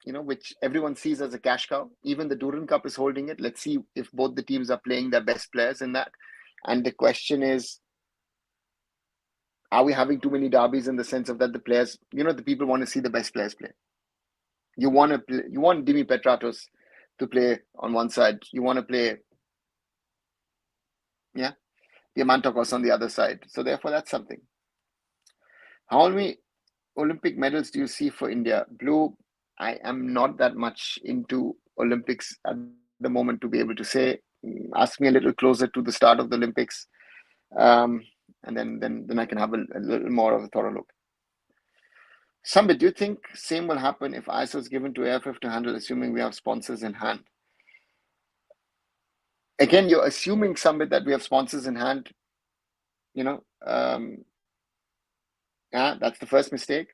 which everyone sees as a cash cow. Even the Duran Cup is holding it. Let's see if both the teams are playing their best players in that. And the question is, are we having too many derbies in the sense of that the players, the people want to see the best players play. You want Dimi Petratos to play on one side. You want to play, Diamantokos on the other side. So therefore, that's something. How many Olympic medals do you see for India? Blue, I am not that much into Olympics at the moment to be able to say. Ask me a little closer to the start of the Olympics, and then I can have a little more of a thorough look. Sambit, do you think same will happen if ISO is given to AFF to handle, assuming we have sponsors in hand? Again, you're assuming, Sambit, that we have sponsors in hand. That's the first mistake.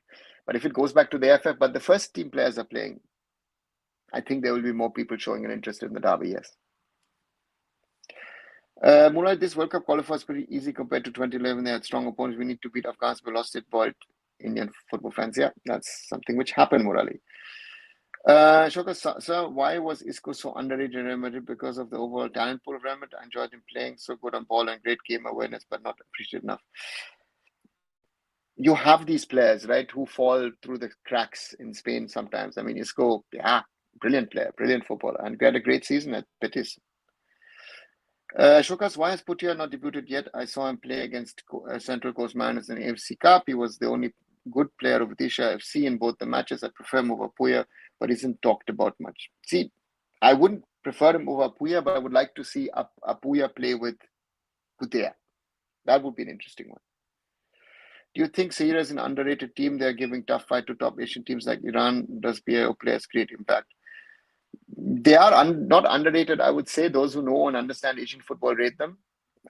But if it goes back to the AFF, but the first team players are playing, I think there will be more people showing an interest in the derby, yes. Mulai, this World Cup qualifier is pretty easy compared to 2011. They had strong opponents. We need to beat Afghanistan. We lost it, boiled Indian football fans. Yeah, that's something which happened, Murali. Shoka, sir, why was Isco so underrated in Real Madrid? Because of the overall talent pool of Real Madrid. I enjoyed him playing, so good on ball and great game awareness, but not appreciated enough. You have these players, right, who fall through the cracks in Spain sometimes. I mean, Isco, brilliant player, brilliant footballer, and he had a great season at Betis. Shokas, why has Putia not debuted yet? I saw him play against Central Coast Mariners in the AFC Cup. He was the only good player of Odisha FC in both the matches. I prefer him over Puya, but isn't talked about much. See, I wouldn't prefer him over Puya, but I would like to see Puya play with Putia. That would be an interesting one. Do you think Syria is an underrated team? They're giving tough fight to top Asian teams like Iran. Does PIO players create impact? They are not underrated, I would say. Those who know and understand Asian football rate them.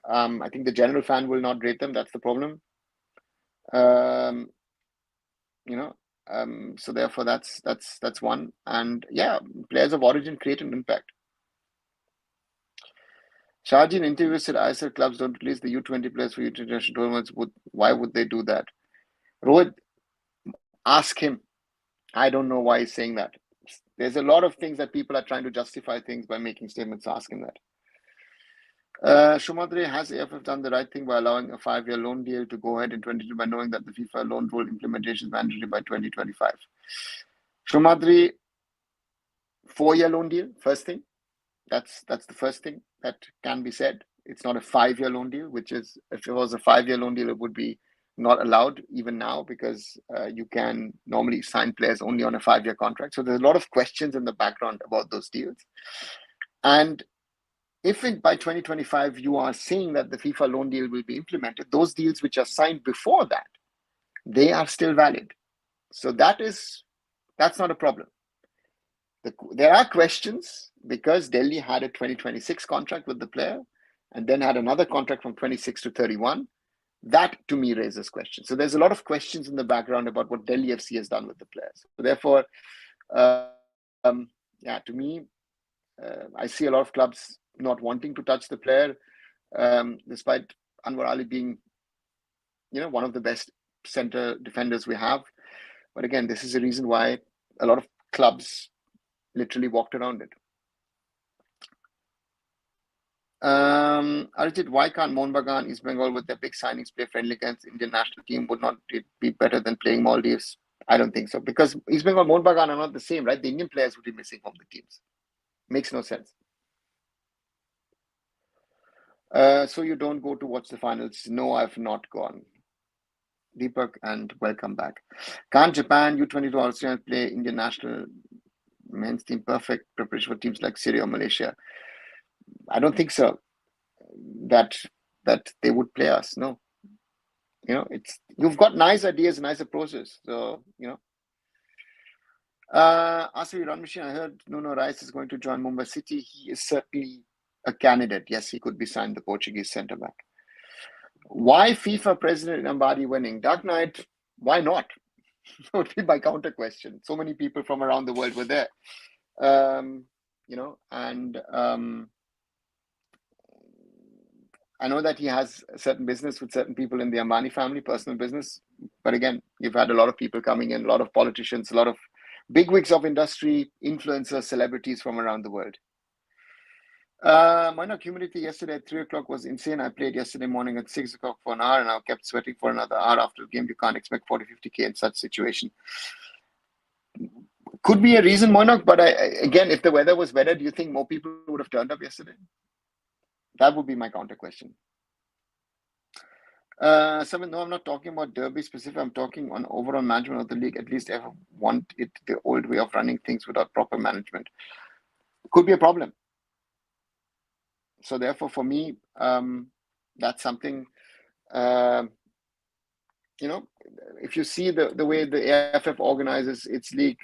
I think the general fan will not rate them. That's the problem. So therefore, that's one. And yeah, players of origin create an impact. Shaji in interviews said ISL clubs don't release the U20 players for international tournaments. Why would they do that? Rohit, ask him. I don't know why he's saying that. There's a lot of things that people are trying to justify things by making statements. Ask him that. Shumadre, has AFF done the right thing by allowing a 5-year loan deal to go ahead in 2022 by knowing that the FIFA loan rule implementation is mandatory by 2025? Shumadre, 4-year loan deal, first thing. That's the first thing that can be said. It's not a 5-year loan deal, which is, if it was a 5-year loan deal, it would be not allowed even now because you can normally sign players only on a 5-year contract. So there's a lot of questions in the background about those deals. And if by 2025 you are saying that the FIFA loan deal will be implemented, those deals which are signed before that, they are still valid. So that's not a problem. There are questions because Delhi had a 2026 contract with the player and then had another contract from 26 to 31. That to me raises questions. So there's a lot of questions in the background about what Delhi FC has done with the players. So therefore, to me, I see a lot of clubs not wanting to touch the player, despite Anwar Ali being, one of the best center defenders we have. But again, this is the reason why a lot of clubs literally walked around it. Arijit, why can't Mohun Bagan, East Bengal, with their big signings, play friendly against Indian national team? Would not it be better than playing Maldives? I don't think so, because East Bengal, Mohun Bagan are not the same, right? The Indian players would be missing from the teams. Makes no sense. So you don't go to watch the finals? No, I've not gone. Deepak, and welcome back. Can't Japan U22 Australia play Indian national men's team? Perfect preparation for teams like Syria or Malaysia. I don't think so. That they would play us. No. You've got nice ideas, nice approaches. So, Asri Run Machine, I heard Nuno Rice is going to join Mumbai City. He is certainly a candidate. Yes, he could be signed, the Portuguese centre back. Why FIFA president Ambadi winning? Dark Knight, why not? Would be my counter question. So many people from around the world were there. I know that he has a certain business with certain people in the Ambani family, personal business. But again, you've had a lot of people coming in, a lot of politicians, a lot of bigwigs of industry, influencers, celebrities from around the world. My humidity yesterday at 3 o'clock was insane. I played yesterday morning at 6 o'clock for an hour, and I kept sweating for another hour after the game. You can't expect 40-50K in such situation. Could be a reason, Monak, but again, if the weather was better, do you think more people would have turned up yesterday? That would be my counter question. Samit, no, I'm not talking about Derby specific. I'm talking on overall management of the league. At least ever want it the old way of running things without proper management. Could be a problem. So therefore, for me, that's something. If you see the way the AFF organizes its league,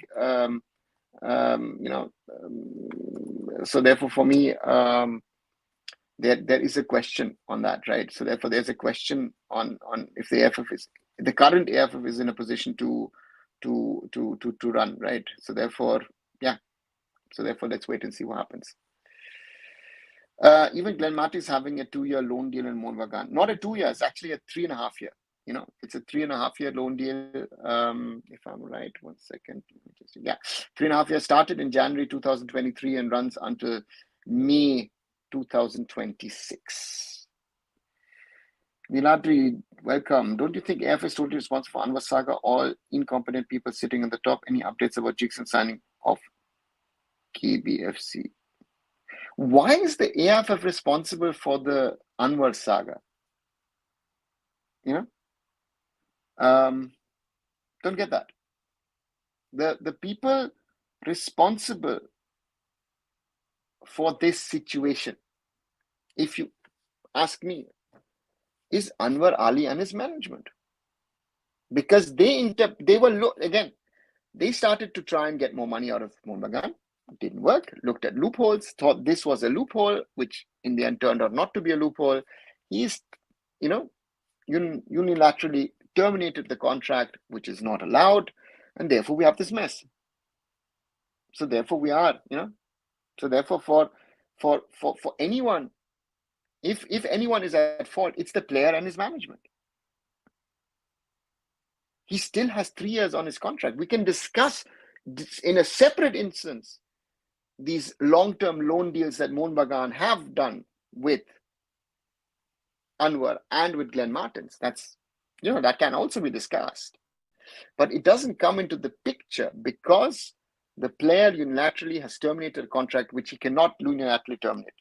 so therefore, for me, there is a question on that, right? So therefore, there's a question on if the current AFF is in a position to run, right? So therefore, let's wait and see what happens. Even Glenn Martin is having a 2-year loan deal in Mohun Bagan. Not a 2 year, it's actually a 3.5 year. It's a 3.5 year loan deal. If I'm right, 1 second. 3.5 years, started in January 2023 and runs until May 2026. Niladri, welcome. Don't you think AF is totally responsible for Anwar saga? All incompetent people sitting on the top. Any updates about Jigson signing of KBFC? Why is the AFF responsible for the Anwar saga? Don't get that. The people responsible for this situation, if you ask me, is Anwar Ali and his management. Because they started to try and get more money out of Mohun Bagan. Didn't work. Looked at loopholes, thought this was a loophole, which in the end turned out not to be a loophole. He's, unilaterally terminated the contract, which is not allowed, and therefore we have this mess. So therefore we are, so therefore for anyone, if anyone is at fault, it's the player and his management. He still has 3 years on his contract. We can discuss in a separate instance these long-term loan deals that Mohun Bagan have done with Anwar and with Glenn Martins. That's, that can also be discussed. But it doesn't come into the picture because the player unilaterally has terminated a contract which he cannot unilaterally terminate.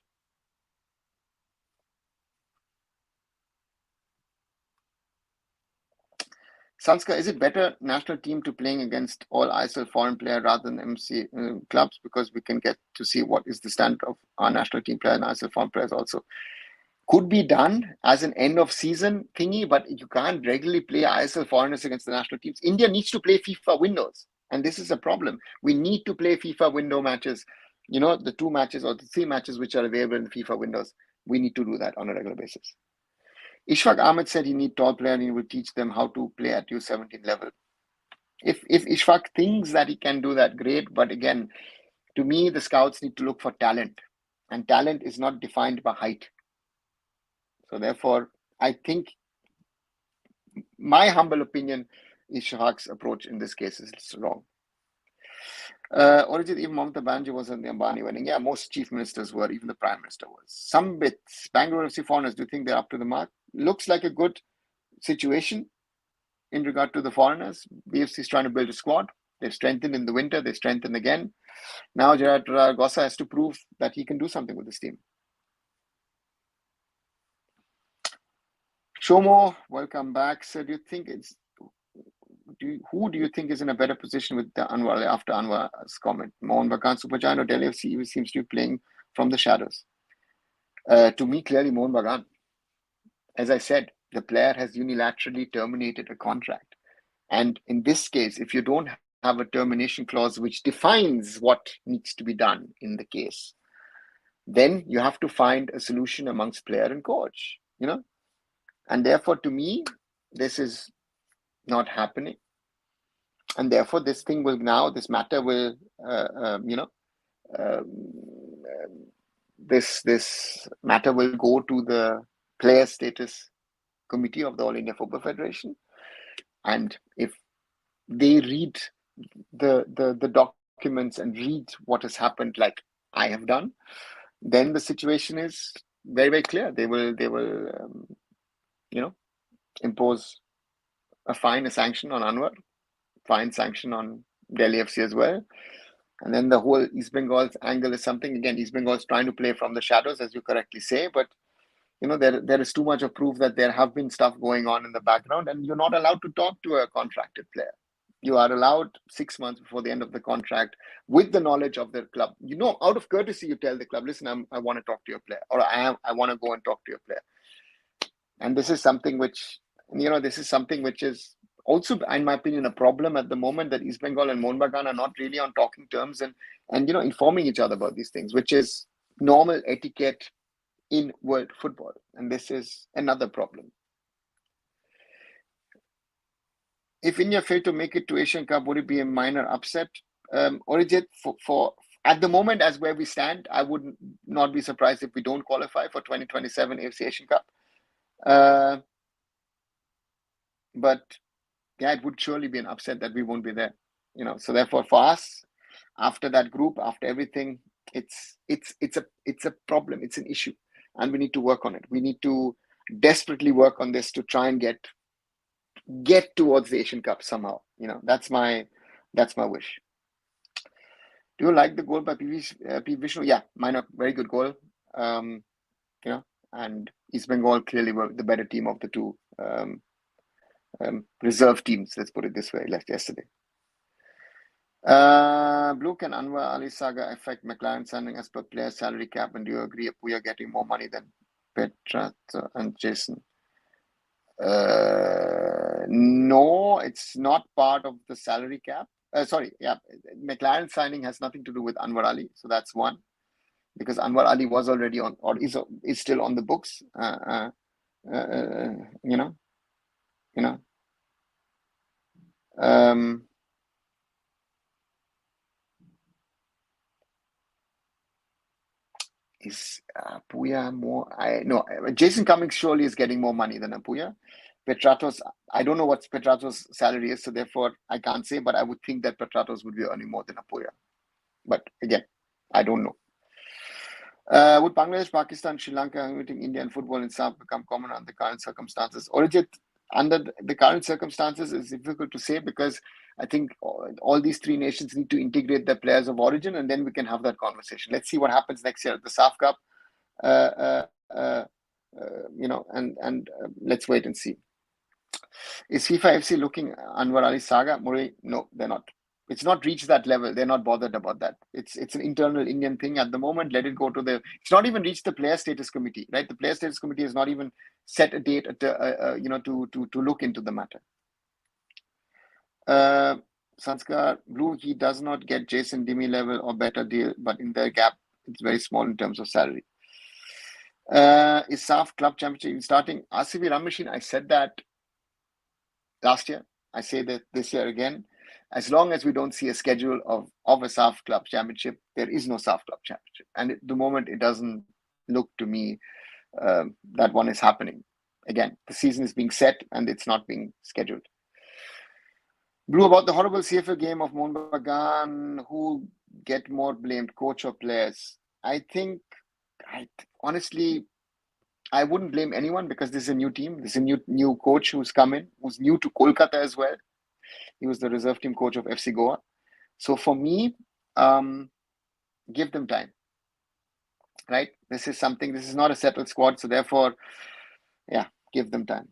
Sanskar, is it better national team to playing against all ISL foreign player rather than MC clubs, because we can get to see what is the standard of our national team player and ISL foreign players also? Could be done as an end of season thingy, but you can't regularly play ISL foreigners against the national teams. India needs to play FIFA windows, and this is a problem. We need to play FIFA window matches, the 2 matches or the 3 matches which are available in FIFA windows. We need to do that on a regular basis. Ishfaq Ahmed said he need tall player and he will teach them how to play at U17 level. If Ishfaq thinks that he can do that, great. But again, to me, the scouts need to look for talent, and talent is not defined by height. So therefore, I think my humble opinion Ishaq's approach in this case is wrong. Origin, even Mamata Banerjee was in the Ambani wedding. Yeah, most chief ministers were, even the prime minister was. Some bits, Bangalore FC foreigners, do you think they're up to the mark? Looks like a good situation in regard to the foreigners. BFC is trying to build a squad. They've strengthened in the winter. They've strengthened again. Now Gerard Gossa has to prove that he can do something with this team. Shomo, welcome back. So do you think it's who do you think is in a better position with the Anwar after Anwar's comment? Mohan Bagan Super Giant or Delhi FC seems to be playing from the shadows? To me, clearly Mohan Bagan. As I said, the player has unilaterally terminated a contract. And in this case, if you don't have a termination clause which defines what needs to be done in the case, then you have to find a solution amongst player and coach, And therefore, to me, this is not happening. And therefore, this matter will, this matter will go to the player status committee of the All India Football Federation. And if they read the documents and read what has happened, like I have done, then the situation is very, very clear. They will impose a fine, a sanction on Anwar, fine sanction on Delhi FC as well. And then the whole East Bengal's angle is something, again, East Bengal is trying to play from the shadows, as you correctly say, but there is too much of proof that there have been stuff going on in the background, and you're not allowed to talk to a contracted player. You are allowed 6 months before the end of the contract with the knowledge of the club. Out of courtesy, you tell the club, listen, I want to talk to your player, or I want to go and talk to your player. And this is something which, is also, in my opinion, a problem at the moment, that East Bengal and Mohun Bagan are not really on talking terms and informing each other about these things, which is normal etiquette in world football. And this is another problem. If India failed to make it to Asian Cup, would it be a minor upset? Orijit, for at the moment, as where we stand, I would not be surprised if we don't qualify for 2027 AFC Asian Cup. But yeah, it would surely be an upset that we won't be there. So therefore, for us, after that group, after everything, it's a problem. It's an issue, and we need to work on it. We need to desperately work on this to try and get towards the Asian Cup somehow. That's my wish. Do you like the goal by P. Vishnu? Yeah, minor, very good goal. And East Bengal clearly were the better team of the two reserve teams. Let's put it this way. Left yesterday. Blue, can Anwar Ali saga affect McLaren signing as per player salary cap? And do you agree we are getting more money than Petra and Jason? No, it's not part of the salary cap. McLaren signing has nothing to do with Anwar Ali. So that's one, because Anwar Ali was already on, or is still on the books. Is Apuya more? No, Jason Cummings surely is getting more money than Apuya. Petratos, I don't know what Petratos' salary is, so therefore I can't say, but I would think that Petratos would be earning more than Apuya. But again, I don't know. Would Bangladesh, Pakistan, Sri Lanka, including India and football in South become common under the current circumstances? Orijit, under the current circumstances is difficult to say, because I think all these three nations need to integrate their players of origin, and then we can have that conversation. Let's see what happens next year at the SAF Cup, and let's wait and see. Is FIFA FC looking Anwar Ali saga? Murray, no, they're not. It's not reached that level. They're not bothered about that. It's an internal Indian thing at the moment. Let it go to it's not even reached the player status committee, right? The player status committee has not even set a date to look into the matter. Sanskar Blue, he does not get Jason Dimi level or better deal, but in their gap, it's very small in terms of salary. Is SAF Club Championship starting? RCB Run Machine, I said that last year. I say that this year again. As long as we don't see a schedule of a SAF Club Championship, there is no SAF Club Championship. And at the moment, it doesn't look to me that one is happening. Again, the season is being set and it's not being scheduled. Blue, about the horrible CFA game of Mohun Bagan, who get more blamed, coach or players? I think, honestly, I wouldn't blame anyone because this is a new team. This is a new coach who's come in, who's new to Kolkata as well. He was the reserve team coach of FC Goa. So for me, give them time, right? This is not a settled squad. So therefore, yeah, give them time.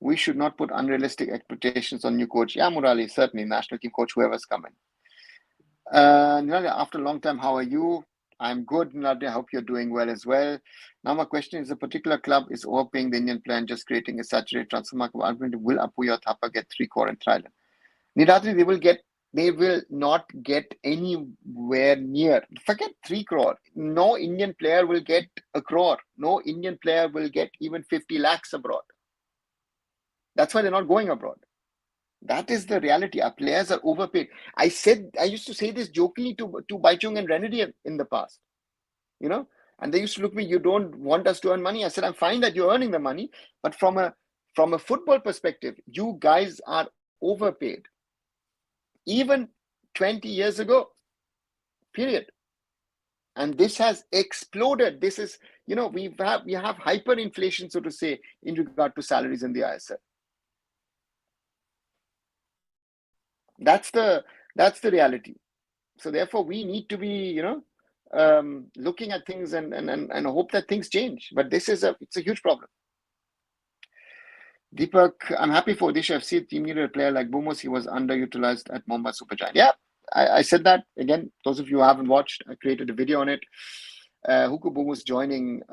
We should not put unrealistic expectations on new coach. Yeah, Anwar Ali, certainly, national team coach, whoever's coming. Nadia, after a long time, how are you? I'm good, Nadia. I hope you're doing well as well. Now, my question is: a particular club is overpaying the Indian player and just creating a saturated transfer market. Will Apuya Thapa get 3 crore in Thailand? Nidatri, they will not get anywhere near. Forget 3 crore. No Indian player will get a crore. No Indian player will get even 50 lakhs abroad. That's why they're not going abroad. That is the reality. Our players are overpaid. I used to say this jokingly to Baichung and Renedy in the past, and they used to look at me, you don't want us to earn money. I said, I'm fine that you're earning the money, but from a football perspective, you guys are overpaid. Even 20 years ago, period. And this has exploded. This is, we have hyperinflation, so to say, in regard to salaries in the ISL. That's the reality. So therefore, we need to be, looking at things and hope that things change. But it's a huge problem. Deepak, I'm happy for Odisha FC. Team needed a player like Bumos. He was underutilized at Mumbai Supergiant. Yeah, I said that. Again, those of you who haven't watched, I created a video on it. Huku Bumos joining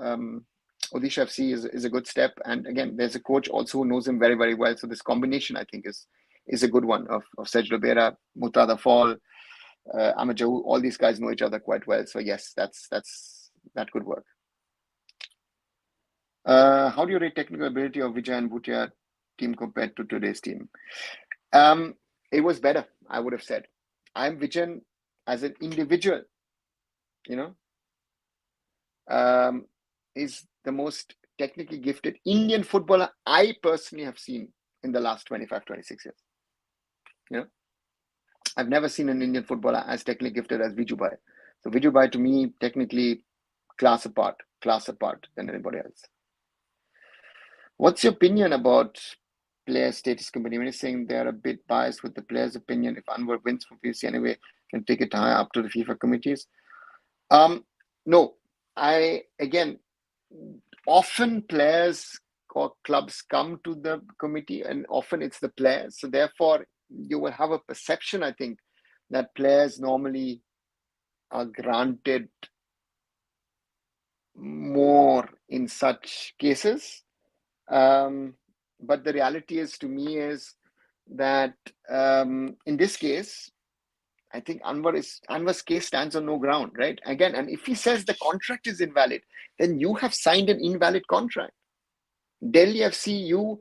Odisha FC is a good step. And again, there's a coach also who knows him very, very well. So this combination, I think, is a good one of Sej Lobera, Mutada Fall, Amajau. All these guys know each other quite well. So yes, that could work. How do you rate technical ability of Vijay and Bhutia team compared to today's team? It was better, I would have said. I'm Vijay as an individual, is the most technically gifted Indian footballer I personally have seen in the last 25, 26 years. I've never seen an Indian footballer as technically gifted as Vijubhai. So Vijubhai, to me, technically class apart than anybody else. What's your opinion about player status committee? When you're saying they're a bit biased with the player's opinion, if Anwar wins from PFC anyway, can take it higher up to the FIFA committees. No, often players or clubs come to the committee and often it's the players. So therefore, you will have a perception, I think, that players normally are granted more in such cases. But the reality is, to me, is that in this case, I think Anwar's case stands on no ground, right? Again, and if he says the contract is invalid, then you have signed an invalid contract. Delhi FC, you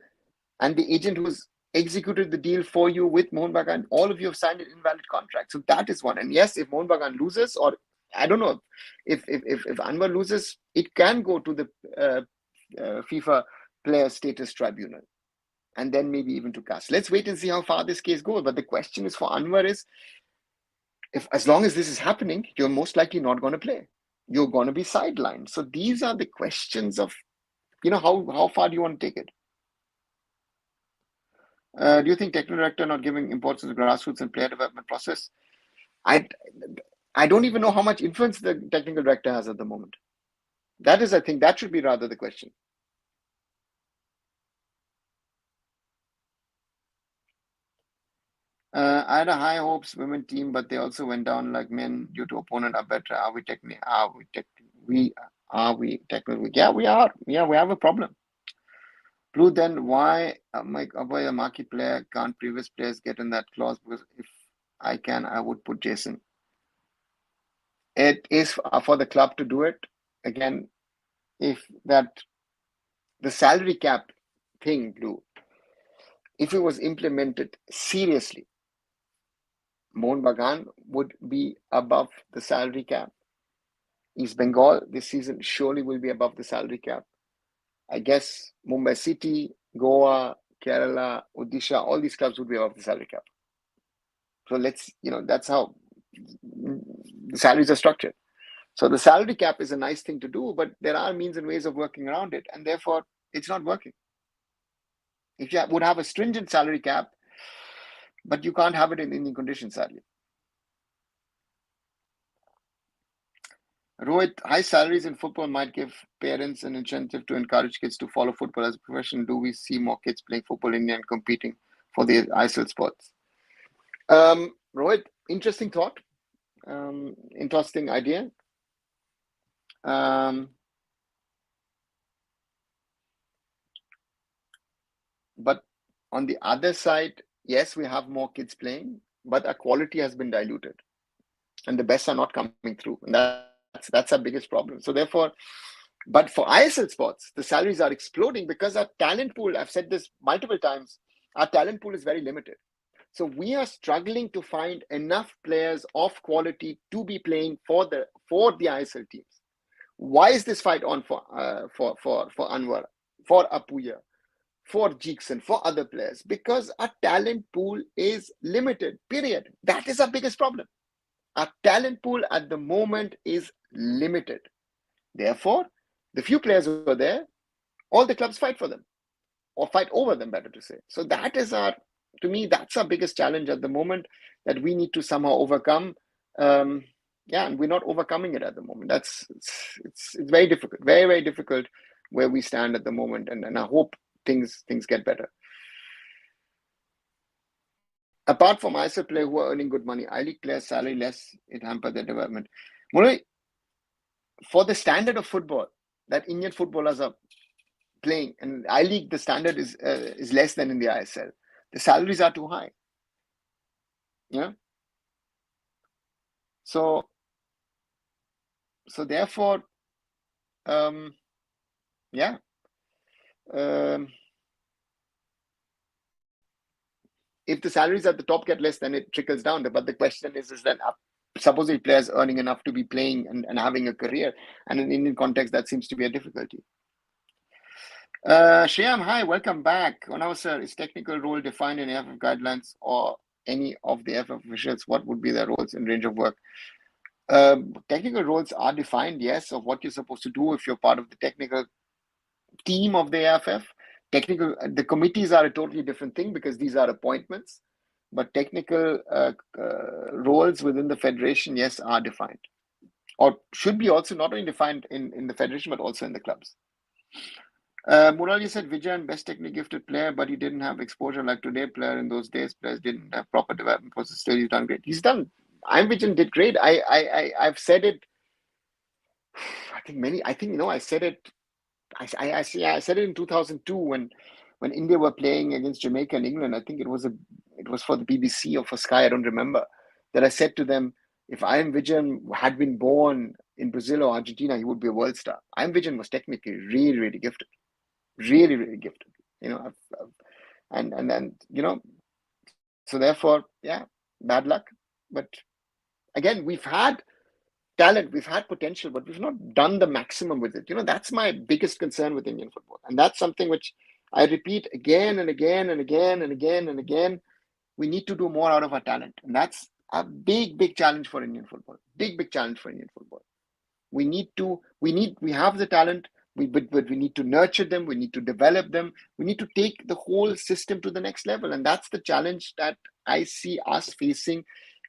and the agent who's executed the deal for you with Mohun Bagan, all of you have signed an invalid contract. So that is one. And yes, if Mohun Bagan loses, or I don't know, if Anwar loses, it can go to the FIFA Player Status Tribunal, and then maybe even to CAS. Let's wait and see how far this case goes. But the question is for Anwar is, as long as this is happening, you're most likely not going to play. You're going to be sidelined. So these are the questions of, how far do you want to take it? Do you think technical director not giving importance to grassroots and player development process? I don't even know how much influence the technical director has at the moment. I think that should be rather the question. I had a high hopes women team, but they also went down like men due to opponent are better. Are we technically? Yeah, we are. Yeah, we have a problem. Blue, then why a marquee player can't previous players get in that clause? Because if I can, I would put Jason. It is for the club to do it. Again, if the salary cap thing, Blue, if it was implemented seriously, Mohun Bagan would be above the salary cap. East Bengal this season surely will be above the salary cap. I guess Mumbai City, Goa, Kerala, Odisha, all these clubs would be above the salary cap. So that's how the salaries are structured. So the salary cap is a nice thing to do, but there are means and ways of working around it, and therefore it's not working. If you would have a stringent salary cap, but you can't have it in Indian conditions, sadly. Rohit, high salaries in football might give parents an incentive to encourage kids to follow football as a profession. Do we see more kids playing football in India and competing for the ISL spots? Rohit, interesting thought, interesting idea. But on the other side, yes, we have more kids playing, but our quality has been diluted, and the best are not coming through, and that's our biggest problem. So therefore, but for ISL sports, the salaries are exploding because our talent pool, I've said this multiple times, our talent pool is very limited. So we are struggling to find enough players of quality to be playing for the ISL teams. Why is this fight on for Anwar, for Apuya, for Jackson, for other players? Because our talent pool is limited, period. That is our biggest problem. Our talent pool at the moment is limited. Therefore, the few players who are there, all the clubs fight for them, or fight over them, better to say. So that is to me, that's our biggest challenge at the moment that we need to somehow overcome. And we're not overcoming it at the moment. It's very difficult, very, very difficult where we stand at the moment. And I hope things get better. Apart from ISL players who are earning good money, I-League players' salary less, it hamper their development. Murali, for the standard of football that Indian footballers are playing, and I-League, the standard is less than in the ISL. The salaries are too high. Yeah. So therefore, yeah. If the salaries at the top get less, then it trickles down. But the question is that supposedly players earning enough to be playing and having a career, and in Indian context, that seems to be a difficulty. Shyam, hi, welcome back. Anwar sir, is technical role defined in AFF guidelines or any of the AFF officials? What would be their roles and range of work? Technical roles are defined, yes, of what you're supposed to do if you're part of the technical team of the AFF. The committees are a totally different thing because these are appointments, but technical roles within the federation, yes, are defined, or should be also not only defined in the federation, but also in the clubs. Murali said Vijayan, best technically gifted player, but he didn't have exposure like today. Player in those days, players didn't have proper development process. Still, he's done great. Vijayan did great. I've said it. I said it. I said it in 2002 when India were playing against Jamaica and England. I think it was for the BBC or for Sky. I don't remember. That I said to them, if Vijayan had been born in Brazil or Argentina, he would be a world star. Vijayan was technically really, really gifted. Really, really gifted, and then so therefore, yeah, bad luck. But again, we've had talent, we've had potential, but we've not done the maximum with it. That's my biggest concern with Indian football, and that's something which I repeat again and again and again and again and again. We need to do more out of our talent, and that's a big challenge for Indian football. Big challenge for Indian football. We have the talent. But we need to nurture them. We need to develop them. We need to take the whole system to the next level. And that's the challenge that I see us facing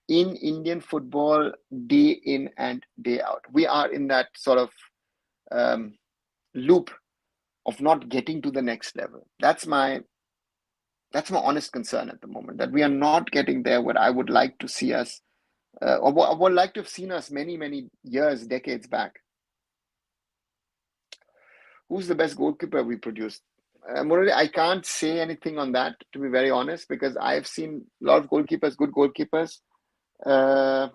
in Indian football day in and day out. We are in that sort of loop of not getting to the next level. That's my honest concern at the moment, that we are not getting there where I would like to see us, or I would like to have seen us many years, decades back. Who's the best goalkeeper we produced? Murali, I can't say anything on that, to be very honest, because I've seen a lot of goalkeepers, good goalkeepers. To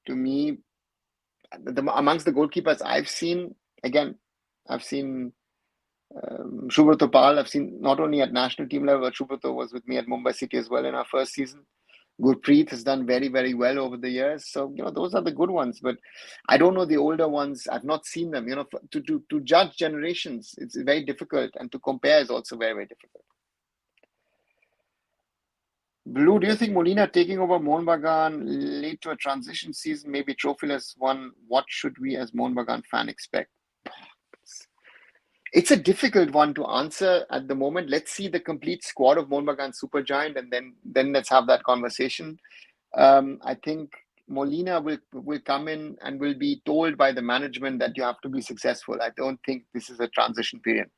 me, amongst the goalkeepers I've seen, I've seen Subrata Pal. I've seen not only at national team level, but Subrata was with me at Mumbai City as well in our first season. Gurpreet has done very, very well over the years. So, those are the good ones. But I don't know the older ones. I've not seen them. To judge generations, it's very difficult. And to compare is also very, very difficult. Blue, do you think Molina taking over Mohun Bagan led to a transition season, maybe trophyless one? What should we as Mohun Bagan fan expect? It's a difficult one to answer at the moment. Let's see the complete squad of Mohun Bagan Supergiant, and then let's have that conversation. I think Molina will come in and will be told by the management that you have to be successful. I don't think this is a transition period,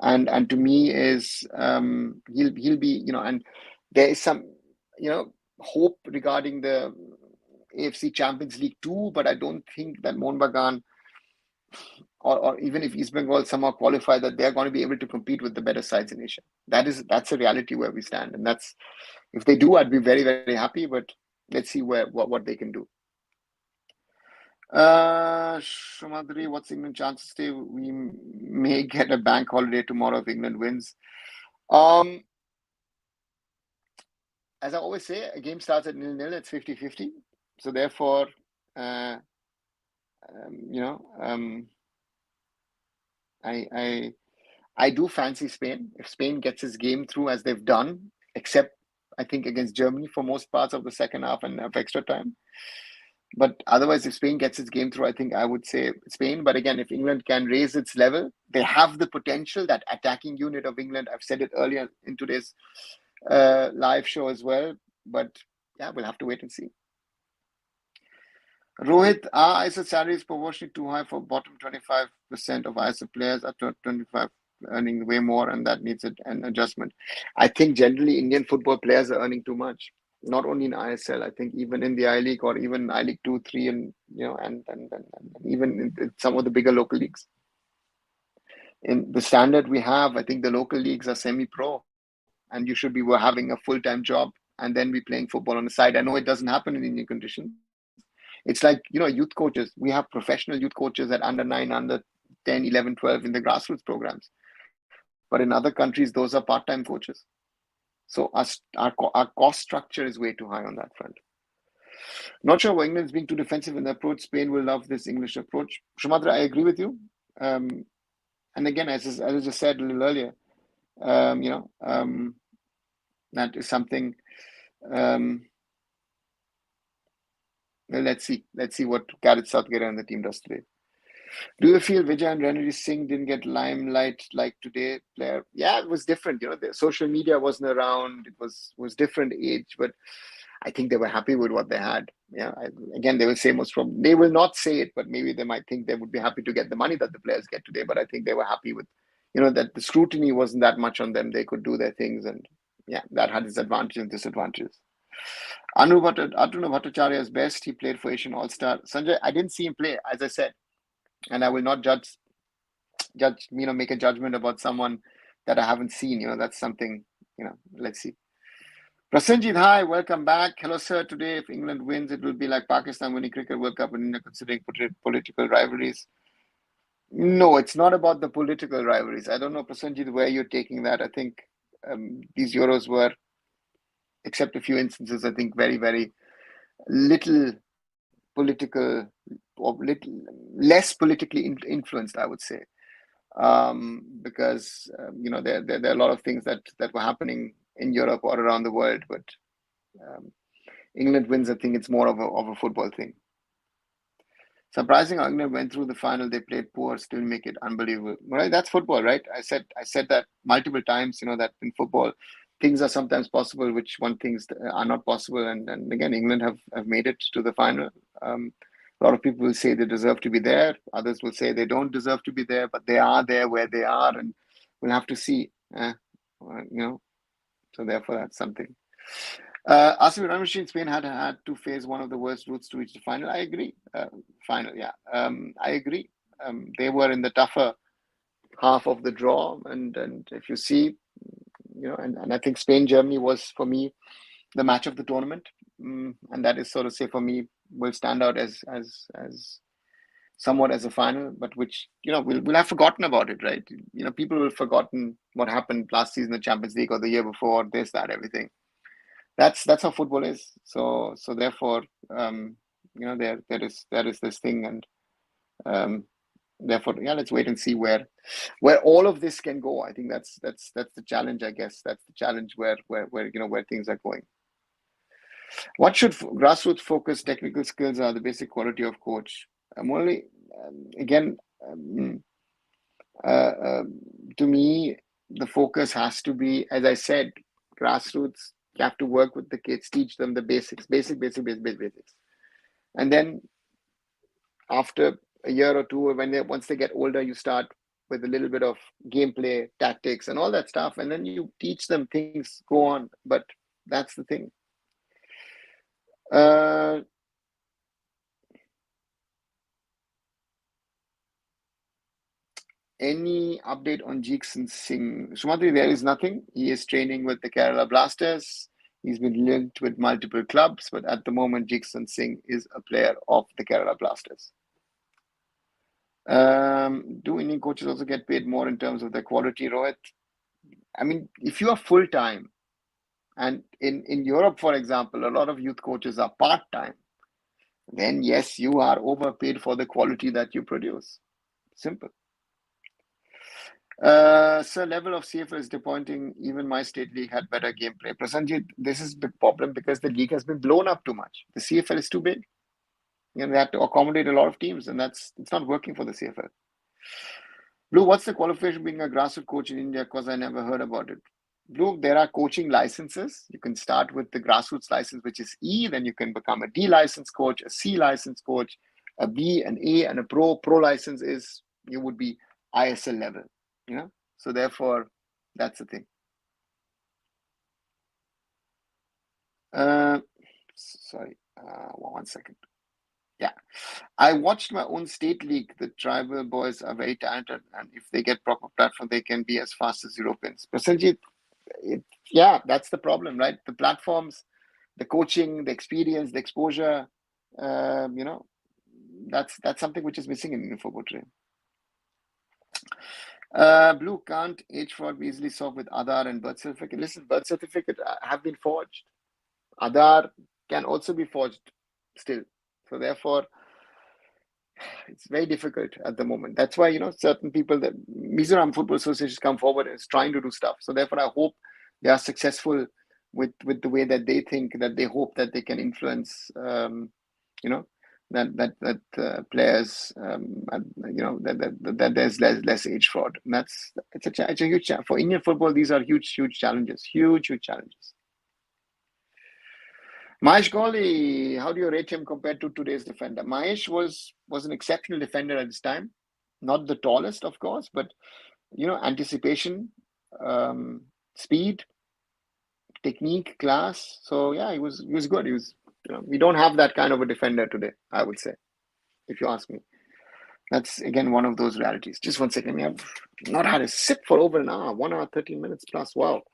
and to me is he'll be, and there is some hope regarding the AFC Champions League too, but I don't think that Mohun Bagan or even if East Bengal somehow qualify, that they're going to be able to compete with the better sides in Asia. That's a reality where we stand, and that's, if they do, I'd be very, very happy. But let's see what they can do. Shumadri, what's England chances today? We may get a bank holiday tomorrow if England wins. As I always say, a game starts at 0-0, it's 50-50. So therefore, I do fancy Spain. If Spain gets its game through as they've done, except I think against Germany for most parts of the second half and of extra time. But otherwise, if Spain gets its game through, I think I would say Spain. But again, if England can raise its level, they have the potential, that attacking unit of England. I've said it earlier in today's live show as well. But yeah, we'll have to wait and see. Rohit, are ISL salaries proportionally too high for bottom 25% of ISL players at 25 earning way more, and that needs an adjustment? I think generally Indian football players are earning too much. Not only in ISL, I think even in the I League or even I League 2, 3, and and even in some of the bigger local leagues. In the standard we have, I think the local leagues are semi-pro, and you should be having a full-time job and then be playing football on the side. I know it doesn't happen in Indian conditions. It's like, youth coaches. We have professional youth coaches at under 9, under 10, 11, 12 in the grassroots programs. But in other countries, those are part-time coaches. So our cost structure is way too high on that front. Not sure why England's being too defensive in the approach. Spain will love this English approach. Shumadra, I agree with you. And again, as I just said a little earlier, that is something. Let's see what Gareth Southgate and the team does today. Do you feel Vijay and Ranveer Singh didn't get limelight like today? Player, yeah, it was different. The social media wasn't around. It was different age, but I think they were happy with what they had. Yeah, again, they will say they will not say it, but maybe they might think they would be happy to get the money that the players get today. But I think they were happy with, that the scrutiny wasn't that much on them. They could do their things, and yeah, that had its advantages and disadvantages. Anu Bhattacharya is best. He played for Asian All-Star. Sanjay, I didn't see him play, as I said, and I will not judge, make a judgment about someone that I haven't seen. That's something, let's see. Prasenjit, hi, welcome back. Hello, sir. Today, if England wins, it will be like Pakistan winning Cricket World Cup and India considering political rivalries. No, it's not about the political rivalries. I don't know, Prasenjit, where you're taking that. I think these Euros were, except a few instances, I think very, very little political, or less politically influenced, I would say, because there are a lot of things that were happening in Europe or around the world, but England wins. I think it's more of a football thing. Surprising, England went through the final. They played poor, still make it unbelievable. Right, that's football, right? I said that multiple times. That in football, things are sometimes possible, which things are not possible. And again, England have made it to the final. A lot of people will say they deserve to be there. Others will say they don't deserve to be there, but they are there where they are, and we'll have to see. So therefore, that's something. Asif Ranveer Spain had to face one of the worst routes to reach the final. I agree. Final, yeah. I agree. They were in the tougher half of the draw, and if you see, and I think Spain-Germany was, for me, the match of the tournament, and that is sort of, say, for me, will stand out as somewhat as a final, but which we'll have forgotten about it, right? People will have forgotten what happened last season in the Champions League or the year before, this, that, everything. that's how football is. So therefore, there is this thing, and therefore, yeah, let's wait and see where all of this can go. I think that's the challenge. I guess that's the challenge where things are going. What should grassroots focus technical skills are the basic quality of coach. I'm only again. To me, the focus has to be, as I said, grassroots. You have to work with the kids, teach them the basics, basics. And then after a year or two, or once they get older, you start with a little bit of gameplay, tactics, and all that stuff. And then you teach them things, go on. But that's the thing. Any update on Jeekson Singh? Shumatri, there is nothing. He is training with the Kerala Blasters. He's been linked with multiple clubs, but at the moment, Jeekson Singh is a player of the Kerala Blasters. Do Indian coaches also get paid more in terms of their quality, Rohit? I mean, if you are full-time, and in Europe, for example, a lot of youth coaches are part-time, then yes, you are overpaid for the quality that you produce. Simple. So level of CFL is disappointing. Even my state league had better gameplay. Prasanjit, this is the problem because the league has been blown up too much. The CFL is too big. They have to accommodate a lot of teams, and it's not working for the CFL. Blue, what's the qualification being a grassroots coach in India? Because I never heard about it. Blue, there are coaching licenses. You can start with the grassroots license, which is E. Then you can become a D license coach, a C license coach, a B, an A, and a pro. Pro license is you would be ISL level. So therefore, that's the thing. Sorry, 1 second. Yeah, I watched my own state league. The tribal boys are very talented, and if they get proper platform, they can be as fast as Europeans. Prasanjit, yeah, that's the problem, right? The platforms, the coaching, the experience, the exposure. That's something which is missing in Indian football today. Blue, can't age fraud be easily solved with Aadhaar and birth certificate? Listen, birth certificate have been forged. Aadhaar can also be forged still. So therefore, it's very difficult at the moment. That's why, certain people, that Mizoram Football Association come forward and is trying to do stuff. So therefore, I hope they are successful with the way that they think, that they hope that they can influence, that players, that there's less age fraud. And it's a huge challenge. For Indian football, these are huge challenges, huge challenges. Mahesh Kohli, how do you rate him compared to today's defender? Mahesh was an exceptional defender at this time. Not the tallest, of course, but anticipation, speed, technique, class. So yeah, he was good. He was. We don't have that kind of a defender today, I would say, if you ask me. That's again one of those realities. Just 1 second. I've not had a sip for over an hour, 1 hour, 13 minutes plus. Wow.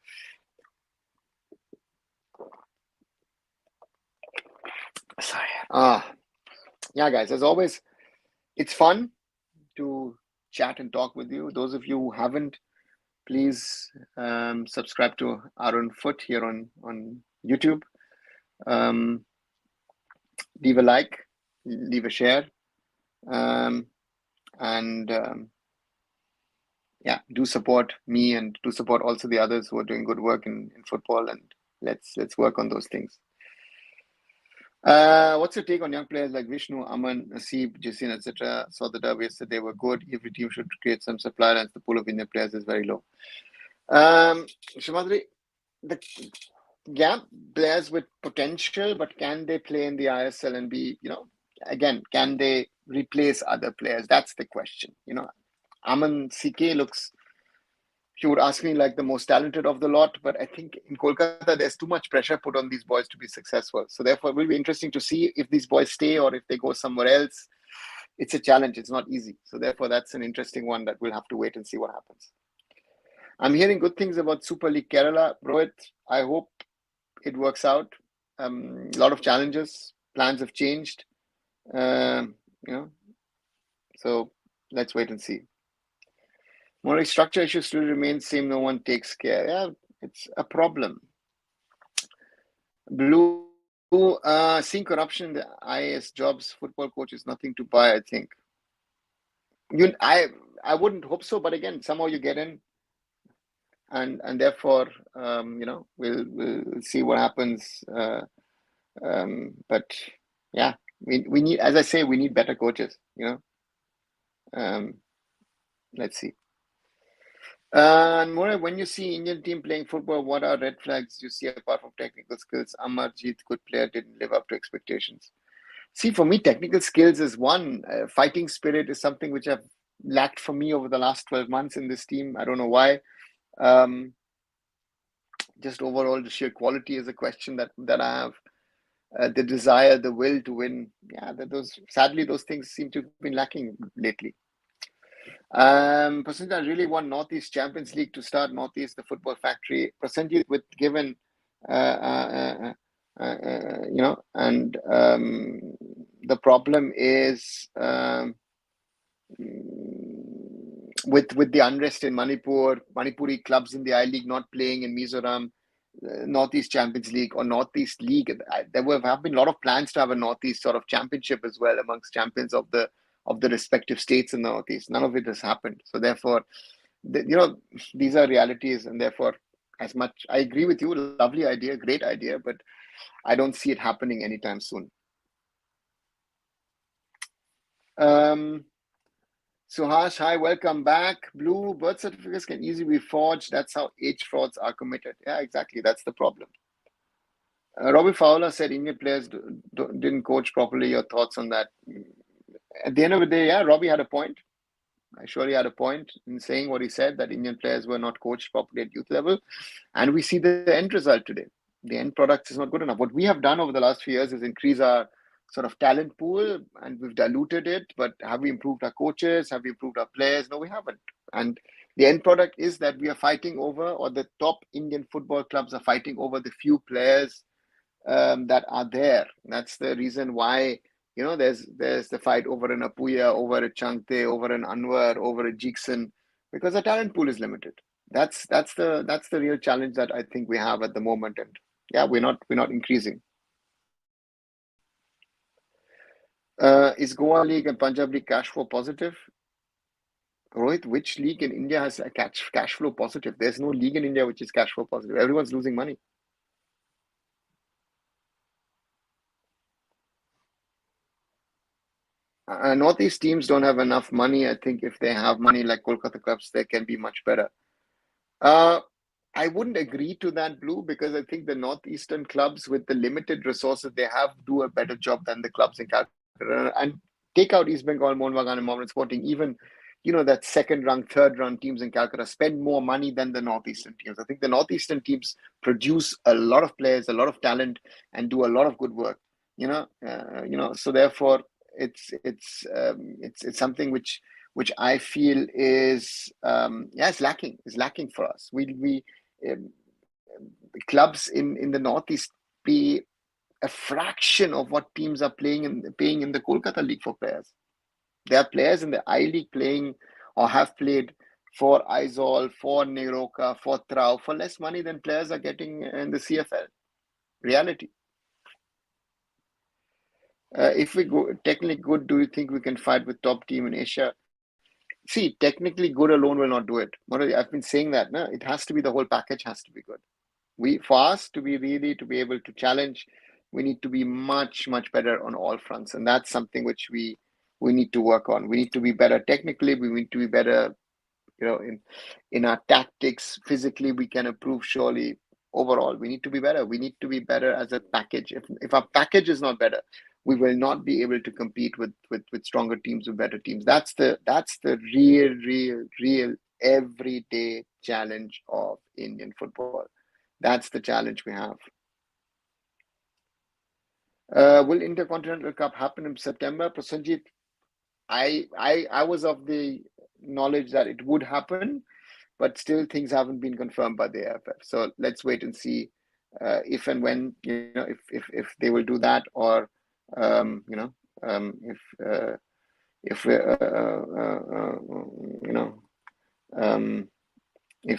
Sorry. Yeah, guys, as always, it's fun to chat and talk with you. Those of you who haven't, please subscribe to arunfoot here on YouTube. Leave a like, leave a share, and yeah, do support me and do support also the others who are doing good work in football, and let's work on those things. What's your take on young players like Vishnu, Aman, Nasib, Jasin, etc.? Saw the derby yesterday, they were good. Every team should create some supply lines. The pool of Indian players is very low. Shamadri, the players with potential, but can they play in the ISL and be, again, can they replace other players? That's the question. Aman CK looks, if you would ask me, like the most talented of the lot, but I think in Kolkata, there's too much pressure put on these boys to be successful. So therefore, it will be interesting to see if these boys stay or if they go somewhere else. It's a challenge. It's not easy. So therefore, that's an interesting one that we'll have to wait and see what happens. I'm hearing good things about Super League Kerala. Rohit, I hope it works out. A lot of challenges. Plans have changed. So let's wait and see. More structure issues still remain same. No one takes care. Yeah, it's a problem. Blue, seeing corruption in the IAS jobs, football coach is nothing to buy, I think. You, I wouldn't hope so, but again, somehow you get in, and therefore, we'll see what happens. But yeah, we need, as I say, we need better coaches. Um, let's see. And more, when you see Indian team playing football, what are red flags you see apart from technical skills? Amarjeet, good player, didn't live up to expectations. See, for me, technical skills is one. Fighting spirit is something which I've lacked for me over the last 12 months in this team. I don't know why. Just overall, the sheer quality is a question that I have. The desire, the will to win. Yeah, sadly those things seem to have been lacking lately. Prasenjit, I really want Northeast Champions League to start. Northeast, the football factory. Prasenjit, with given, and the problem is with the unrest in Manipur, Manipuri clubs in the I League not playing in Mizoram, Northeast Champions League or Northeast League. There have been a lot of plans to have a Northeast sort of championship as well amongst champions of the respective states in the Northeast. None of it has happened. So therefore, these are realities, and therefore, as much I agree with you, lovely idea, great idea, but I don't see it happening anytime soon. Suhash, hi, welcome back. Blue, birth certificates can easily be forged. That's how age frauds are committed. Yeah, exactly. That's the problem. Robbie Fowler said Indian players didn't coach properly. Your thoughts on that? At the end of the day, yeah, Robbie had a point. I surely had a point in saying what he said, that Indian players were not coached properly at youth level. And we see the end result today. The end product is not good enough. What we have done over the last few years is increase our sort of talent pool, and we've diluted it. But have we improved our coaches? Have we improved our players? No, we haven't. And the end product is that we are fighting over, or the top Indian football clubs are fighting over the few players that are there. That's the reason why there's the fight over an Apuya, over a Changte, over an Anwar, over a Jikson, because the talent pool is limited. That's the real challenge that I think we have at the moment, and yeah, we're not increasing. Is Goa League and Punjab League cash flow positive? Rohit, which league in India has a cash flow positive? There's no league in India which is cash flow positive. Everyone's losing money. Northeast teams don't have enough money. I think if they have money like Kolkata clubs, they can be much better. Uh, I wouldn't agree to that, Blue, because I think the Northeastern clubs with the limited resources they have do a better job than the clubs in Calcutta. And take out East Bengal, Mohun Bagan, and Mohammedan Sporting, even that second run, third run teams in Calcutta spend more money than the Northeastern teams. I think the Northeastern teams produce a lot of players, a lot of talent, and do a lot of good work. So therefore, it's something which I feel is it's lacking for us. We um, clubs in the Northeast pay a fraction of what teams are paying in the Kolkata League for players. There are players in the I League playing or have played for Aizawl, for Neroka, for Trau for less money than players are getting in the CFL. Reality. If we go technically good, do you think we can fight with top team in Asia? See, technically good alone will not do it. I've been saying that. No? It has to be, the whole package has to be good. For us to be able to challenge, we need to be much, much better on all fronts. And that's something which we need to work on. We need to be better technically. We need to be better, in our tactics. Physically, we can improve surely. Overall, we need to be better. We need to be better as a package. If our package is not better, we will not be able to compete with stronger teams, with better teams. That's the real everyday challenge of Indian football. That's the challenge we have. Will Intercontinental Cup happen in September? Prasenjit, I was of the knowledge that it would happen, but still things haven't been confirmed by the AFF. So let's wait and see if and when, if they will do that, or if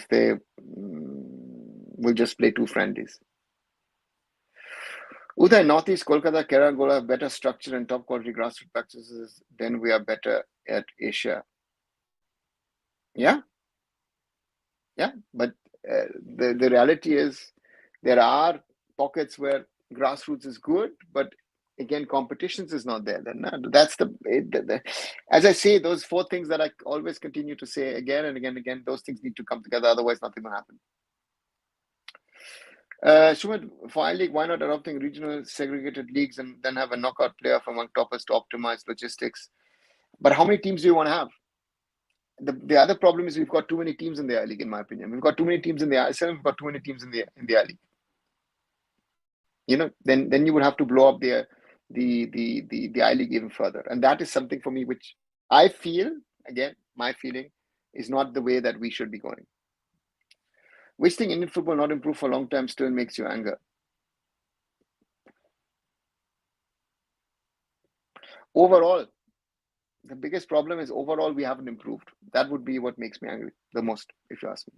they will just play two friendlies. Uday, Northeast Kolkata, Kerala, Goa have better structure and top quality grassroots practices. Then we are better at Asia. Yeah, yeah. But the reality is there are pockets where grassroots is good, but again, competitions is not there. Then that's as I say, those four things that I always continue to say again and again and again. Those things need to come together. Otherwise, nothing will happen. Sumit, for I-League, why not adopting regional segregated leagues and then have a knockout playoff among toppers to optimize logistics? But how many teams do you want to have? The other problem is we've got too many teams in the I-League, in my opinion. We've got too many teams in the ISL, we've got too many teams in the I-League. Then you would have to blow up the I-League even further. And that is something for me which I feel, again, my feeling, is not the way that we should be going. Which thing Indian football not improve for a long time still makes you anger? Overall, the biggest problem is overall we haven't improved. That would be what makes me angry the most, if you ask me.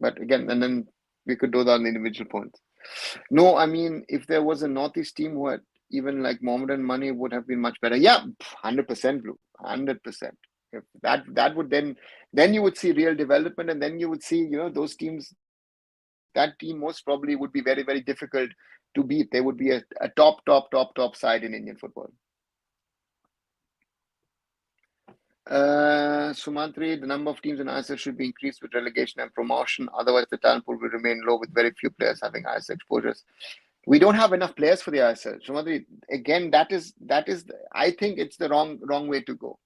But again, and then we could do that on the individual points. No, I mean, if there was a Northeast team who had even like Mohammedan money would have been much better. Yeah, 100% Blue, 100%. If that would then you would see real development, and then you would see, those teams, that team most probably would be very, very difficult to beat. They would be a top side in Indian football. Sumantri, the number of teams in ISL should be increased with relegation and promotion. Otherwise, the talent pool will remain low with very few players having ISL exposures. We don't have enough players for the ISL. Sumantri, again, that is. I think it's the wrong way to go.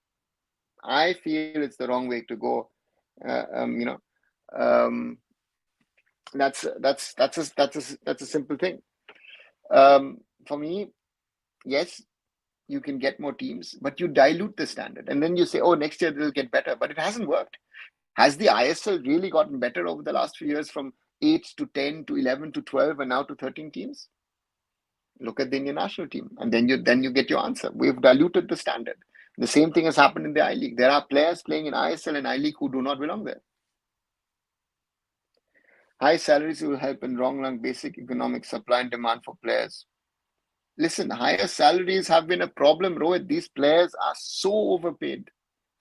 I feel it's the wrong way to go. That's a simple thing. For me, yes, you can get more teams, but you dilute the standard. And then you say, oh, next year they'll get better. But it hasn't worked. Has the ISL really gotten better over the last few years from 8 to 10 to 11 to 12 and now to 13 teams? Look at the Indian national team. And then you get your answer. We've diluted the standard. The same thing has happened in the I-League. There are players playing in ISL and I-League who do not belong there. High salaries will help in long run basic economic supply and demand for players. Listen, higher salaries have been a problem, Rohit. These players are so overpaid.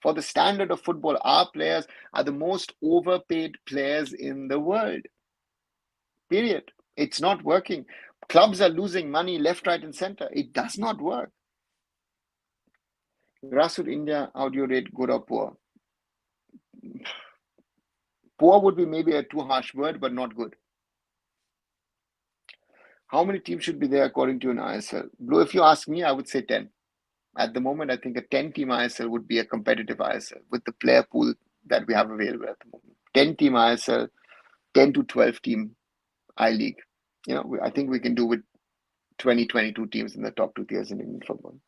For the standard of football, our players are the most overpaid players in the world. Period. It's not working. Clubs are losing money left, right, and center. It does not work. Grassroots India, how do you rate good or poor? Poor would be maybe a too harsh word, but not good. How many teams should be there according to an ISL? Blue, if you ask me, I would say 10. At the moment, I think a 10-team ISL would be a competitive ISL with the player pool that we have available at the moment. 10-team ISL, 10 to 12-team I-League. I think we can do with 20, 22 teams in the top 2 tiers in Indian football.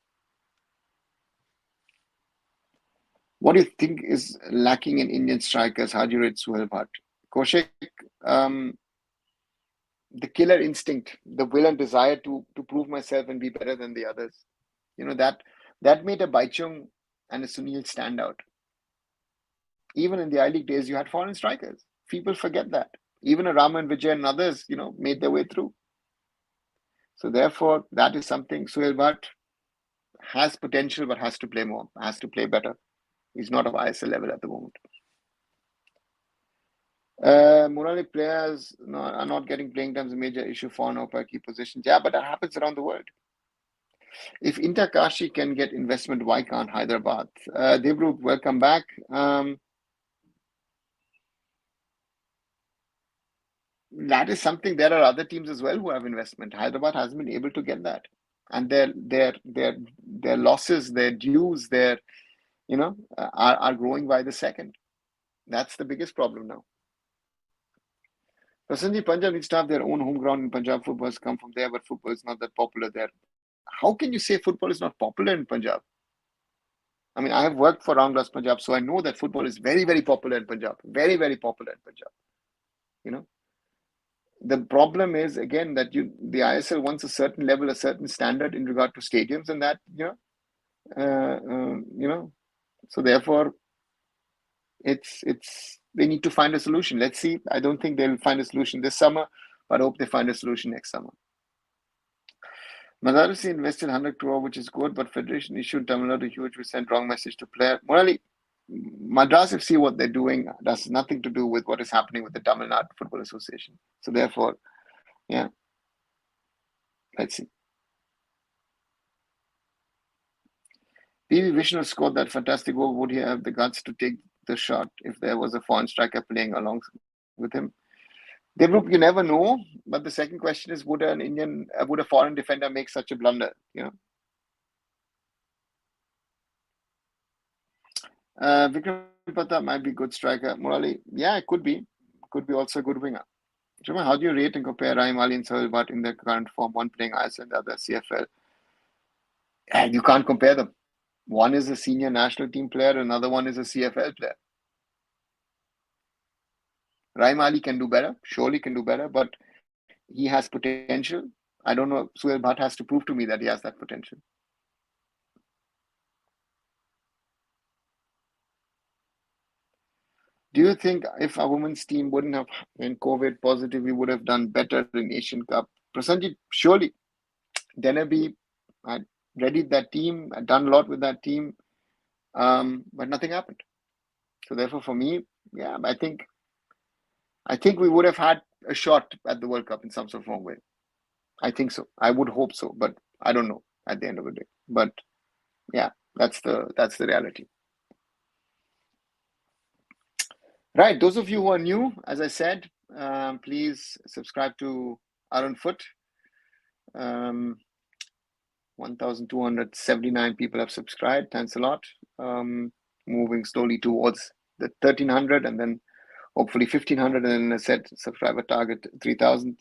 What do you think is lacking in Indian strikers? How do you rate Suhail Bhatt? Kaushik, the killer instinct, the will and desire to prove myself and be better than the others. That made a Baichung and a Sunil stand out. Even in the I-League days, you had foreign strikers. People forget that. Even a Raman, Vijay and others, made their way through. So therefore, that is something. Suhail Bhatt has potential, but has to play more, has to play better. He's not of ISL level at the moment. Murali players are not getting playing times a major issue for no per key positions. Yeah, but that happens around the world. If Inter Kashi can get investment, why can't Hyderabad? Devru, welcome back. That is something. There are other teams as well who have investment. Hyderabad hasn't been able to get that, and their losses, their dues, are growing by the second. That's the biggest problem now. Prasanji, Punjab needs to have their own home ground in Punjab. Football has come from there, but football is not that popular there. How can you say football is not popular in Punjab? I mean, I have worked for Roundgrass Punjab, so I know that football is very, very popular in Punjab. Very, very popular in Punjab. The problem is, again, that the ISL wants a certain level, a certain standard in regard to stadiums and that, so therefore, they need to find a solution. Let's see. I don't think they'll find a solution this summer, but I hope they find a solution next summer. Madarasi invested 100 crore, which is good, but Federation issued Tamil Nadu huge, we sent wrong message to player. Morally, Madras FC, what they're doing does nothing to do with what is happening with the Tamil Nadu Football Association. So therefore, yeah, let's see. PV Vishnu scored that fantastic goal. Would he have the guts to take the shot if there was a foreign striker playing along with him? Devrup, you never know. But the second question is, would a foreign defender make such a blunder? Vikram Pratap might be good striker. Murali, yeah, it could be. Could be also a good winger. Shoma, how do you rate and compare Anwar Ali and Sohail Bhatt in their current form? One playing ISL, the other CFL. You can't compare them. One is a senior national team player, another one is a CFL player. Anwar Ali can do better, surely can do better, but he has potential. I don't know. Sohail Bhatt has to prove to me that he has that potential. Do you think if our women's team wouldn't have been COVID positive, we would have done better in Asian Cup? Prasanjit, surely. Denaby, I readied that team, I'd done a lot with that team, but nothing happened. So therefore, for me, yeah, I think we would have had a shot at the World Cup in some sort of form way. I think so. I would hope so, but I don't know at the end of the day. But yeah, that's the reality. Right. Those of you who are new, as I said, please subscribe to arunfoot. 1,279 people have subscribed. Thanks a lot. Moving slowly towards the 1,300 and then hopefully 1,500, and then I said subscriber target 3,000.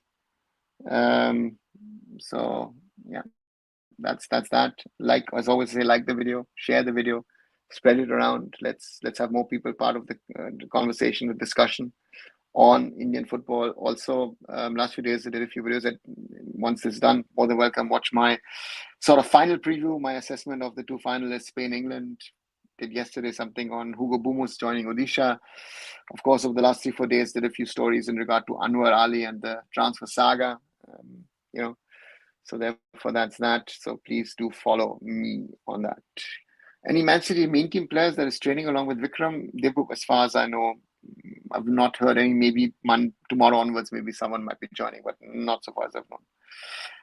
So yeah, that's that. Like as always, say like the video, share the video, spread it around. Let's have more people part of the conversation, the discussion on Indian football. Also, last few days I did a few videos that once it's done, more than welcome. Watch my sort of final preview, my assessment of the two finalists, Spain, England. Did yesterday something on Hugo Bumus joining Odisha. Of course, over the last 3-4 days, did a few stories in regard to Anwar Ali and the transfer saga. So therefore that's that. So please do follow me on that. Any Man City main team players that is training along with Vikram? As far as I know, I've not heard any. Maybe tomorrow onwards, maybe someone might be joining, but not so far as I've known.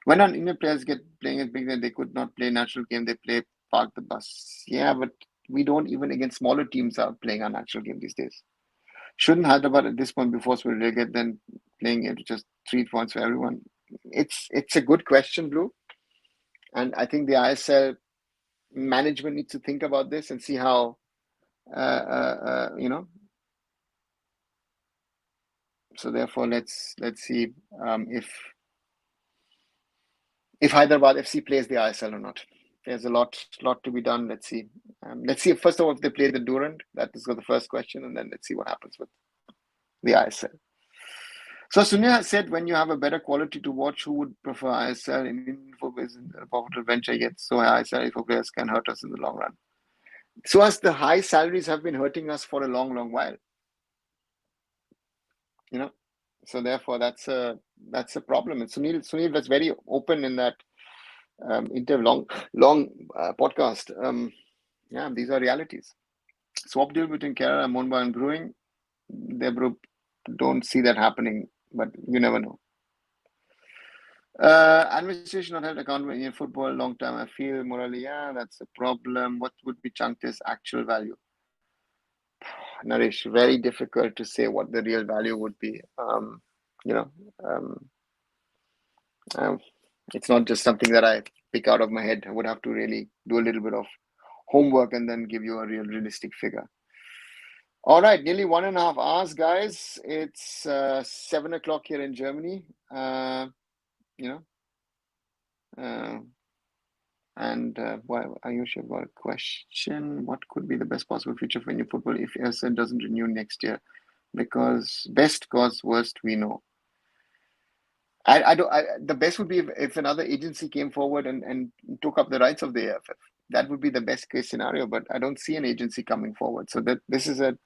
When Indian players get playing at big, they could not play natural game. They play park the bus. Yeah, but we don't even against smaller teams are playing our natural game these days. Shouldn't Hyderabad at this point before we relegate then playing it just 3 points for everyone? It's a good question, Blue, and I think the ISL management needs to think about this and see how So therefore, let's see if Hyderabad FC plays the ISL or not. There's a lot to be done. Let's see. Let's see first of all if they play the Durand. That is the first question, and then let's see what happens with the ISL. So Sunya said, when you have a better quality to watch, who would prefer ISL? Indian football isn't a profitable venture yet, so ISL for players can hurt us in the long run. So as the high salaries have been hurting us for a long while, So therefore, that's a problem. And Sunil was very open in that long podcast. These are realities. Swap deal between Kerala, Mumbai, and Brewing. They don't see that happening, but you never know. Administration not held accountable in football a long time. I feel morally, that's a problem. What would be Changte's actual value? Naresh, very difficult to say what the real value would be. It's not just something that I pick out of my head. I would have to really do a little bit of homework and then give you a realistic figure. All right, nearly 1.5 hours, guys. It's 7 o'clock here in Germany. Ayush, I've got a question. What could be the best possible future for Indian football if ESL doesn't renew next year? Because best cause worst we know. The best would be if another agency came forward and took up the rights of the AFF. That would be the best case scenario, but I don't see an agency coming forward. So that this is a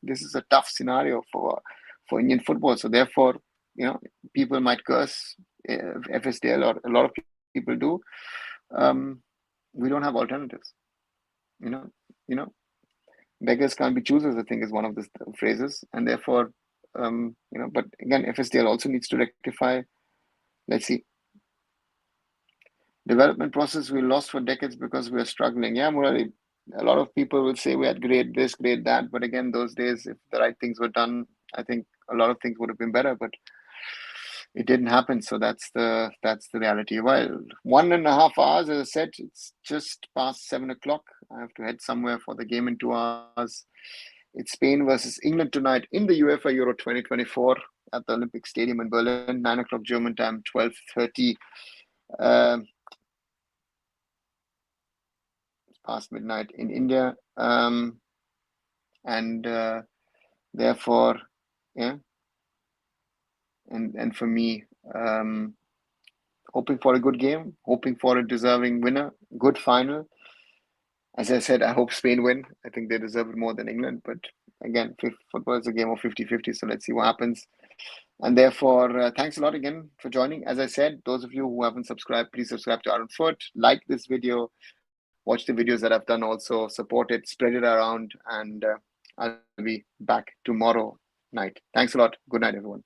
tough scenario for Indian football. So therefore, people might curse FSDL, or a lot of people do. we don't have alternatives. You know, beggars can't be choosers, I think, is one of the phrases, and therefore, but again, FSDL also needs to rectify. Let's see. Development process we lost for decades because we are struggling. Yeah, Murali, a lot of people will say we had great this, great that, but again, those days, if the right things were done, I think a lot of things would have been better, but it didn't happen. So that's the reality. Well, 1.5 hours, as I said, it's just past 7 o'clock. I have to head somewhere for the game in 2 hours. It's Spain versus England tonight in the UEFA EURO 2024 at the Olympic Stadium in Berlin, 9 o'clock German time, 12:30. Past midnight in India, and therefore, yeah, and for me, hoping for a good game, hoping for a deserving winner, good final. As I said, I hope Spain win. I think they deserve it more than England, but again, football is a game of 50-50, so let's see what happens. And therefore, thanks a lot again for joining. As I said, those of you who haven't subscribed, please subscribe to arunfoot, like this video, watch the videos that I've done also, support it, spread it around, and I'll be back tomorrow night. Thanks a lot. Good night, everyone.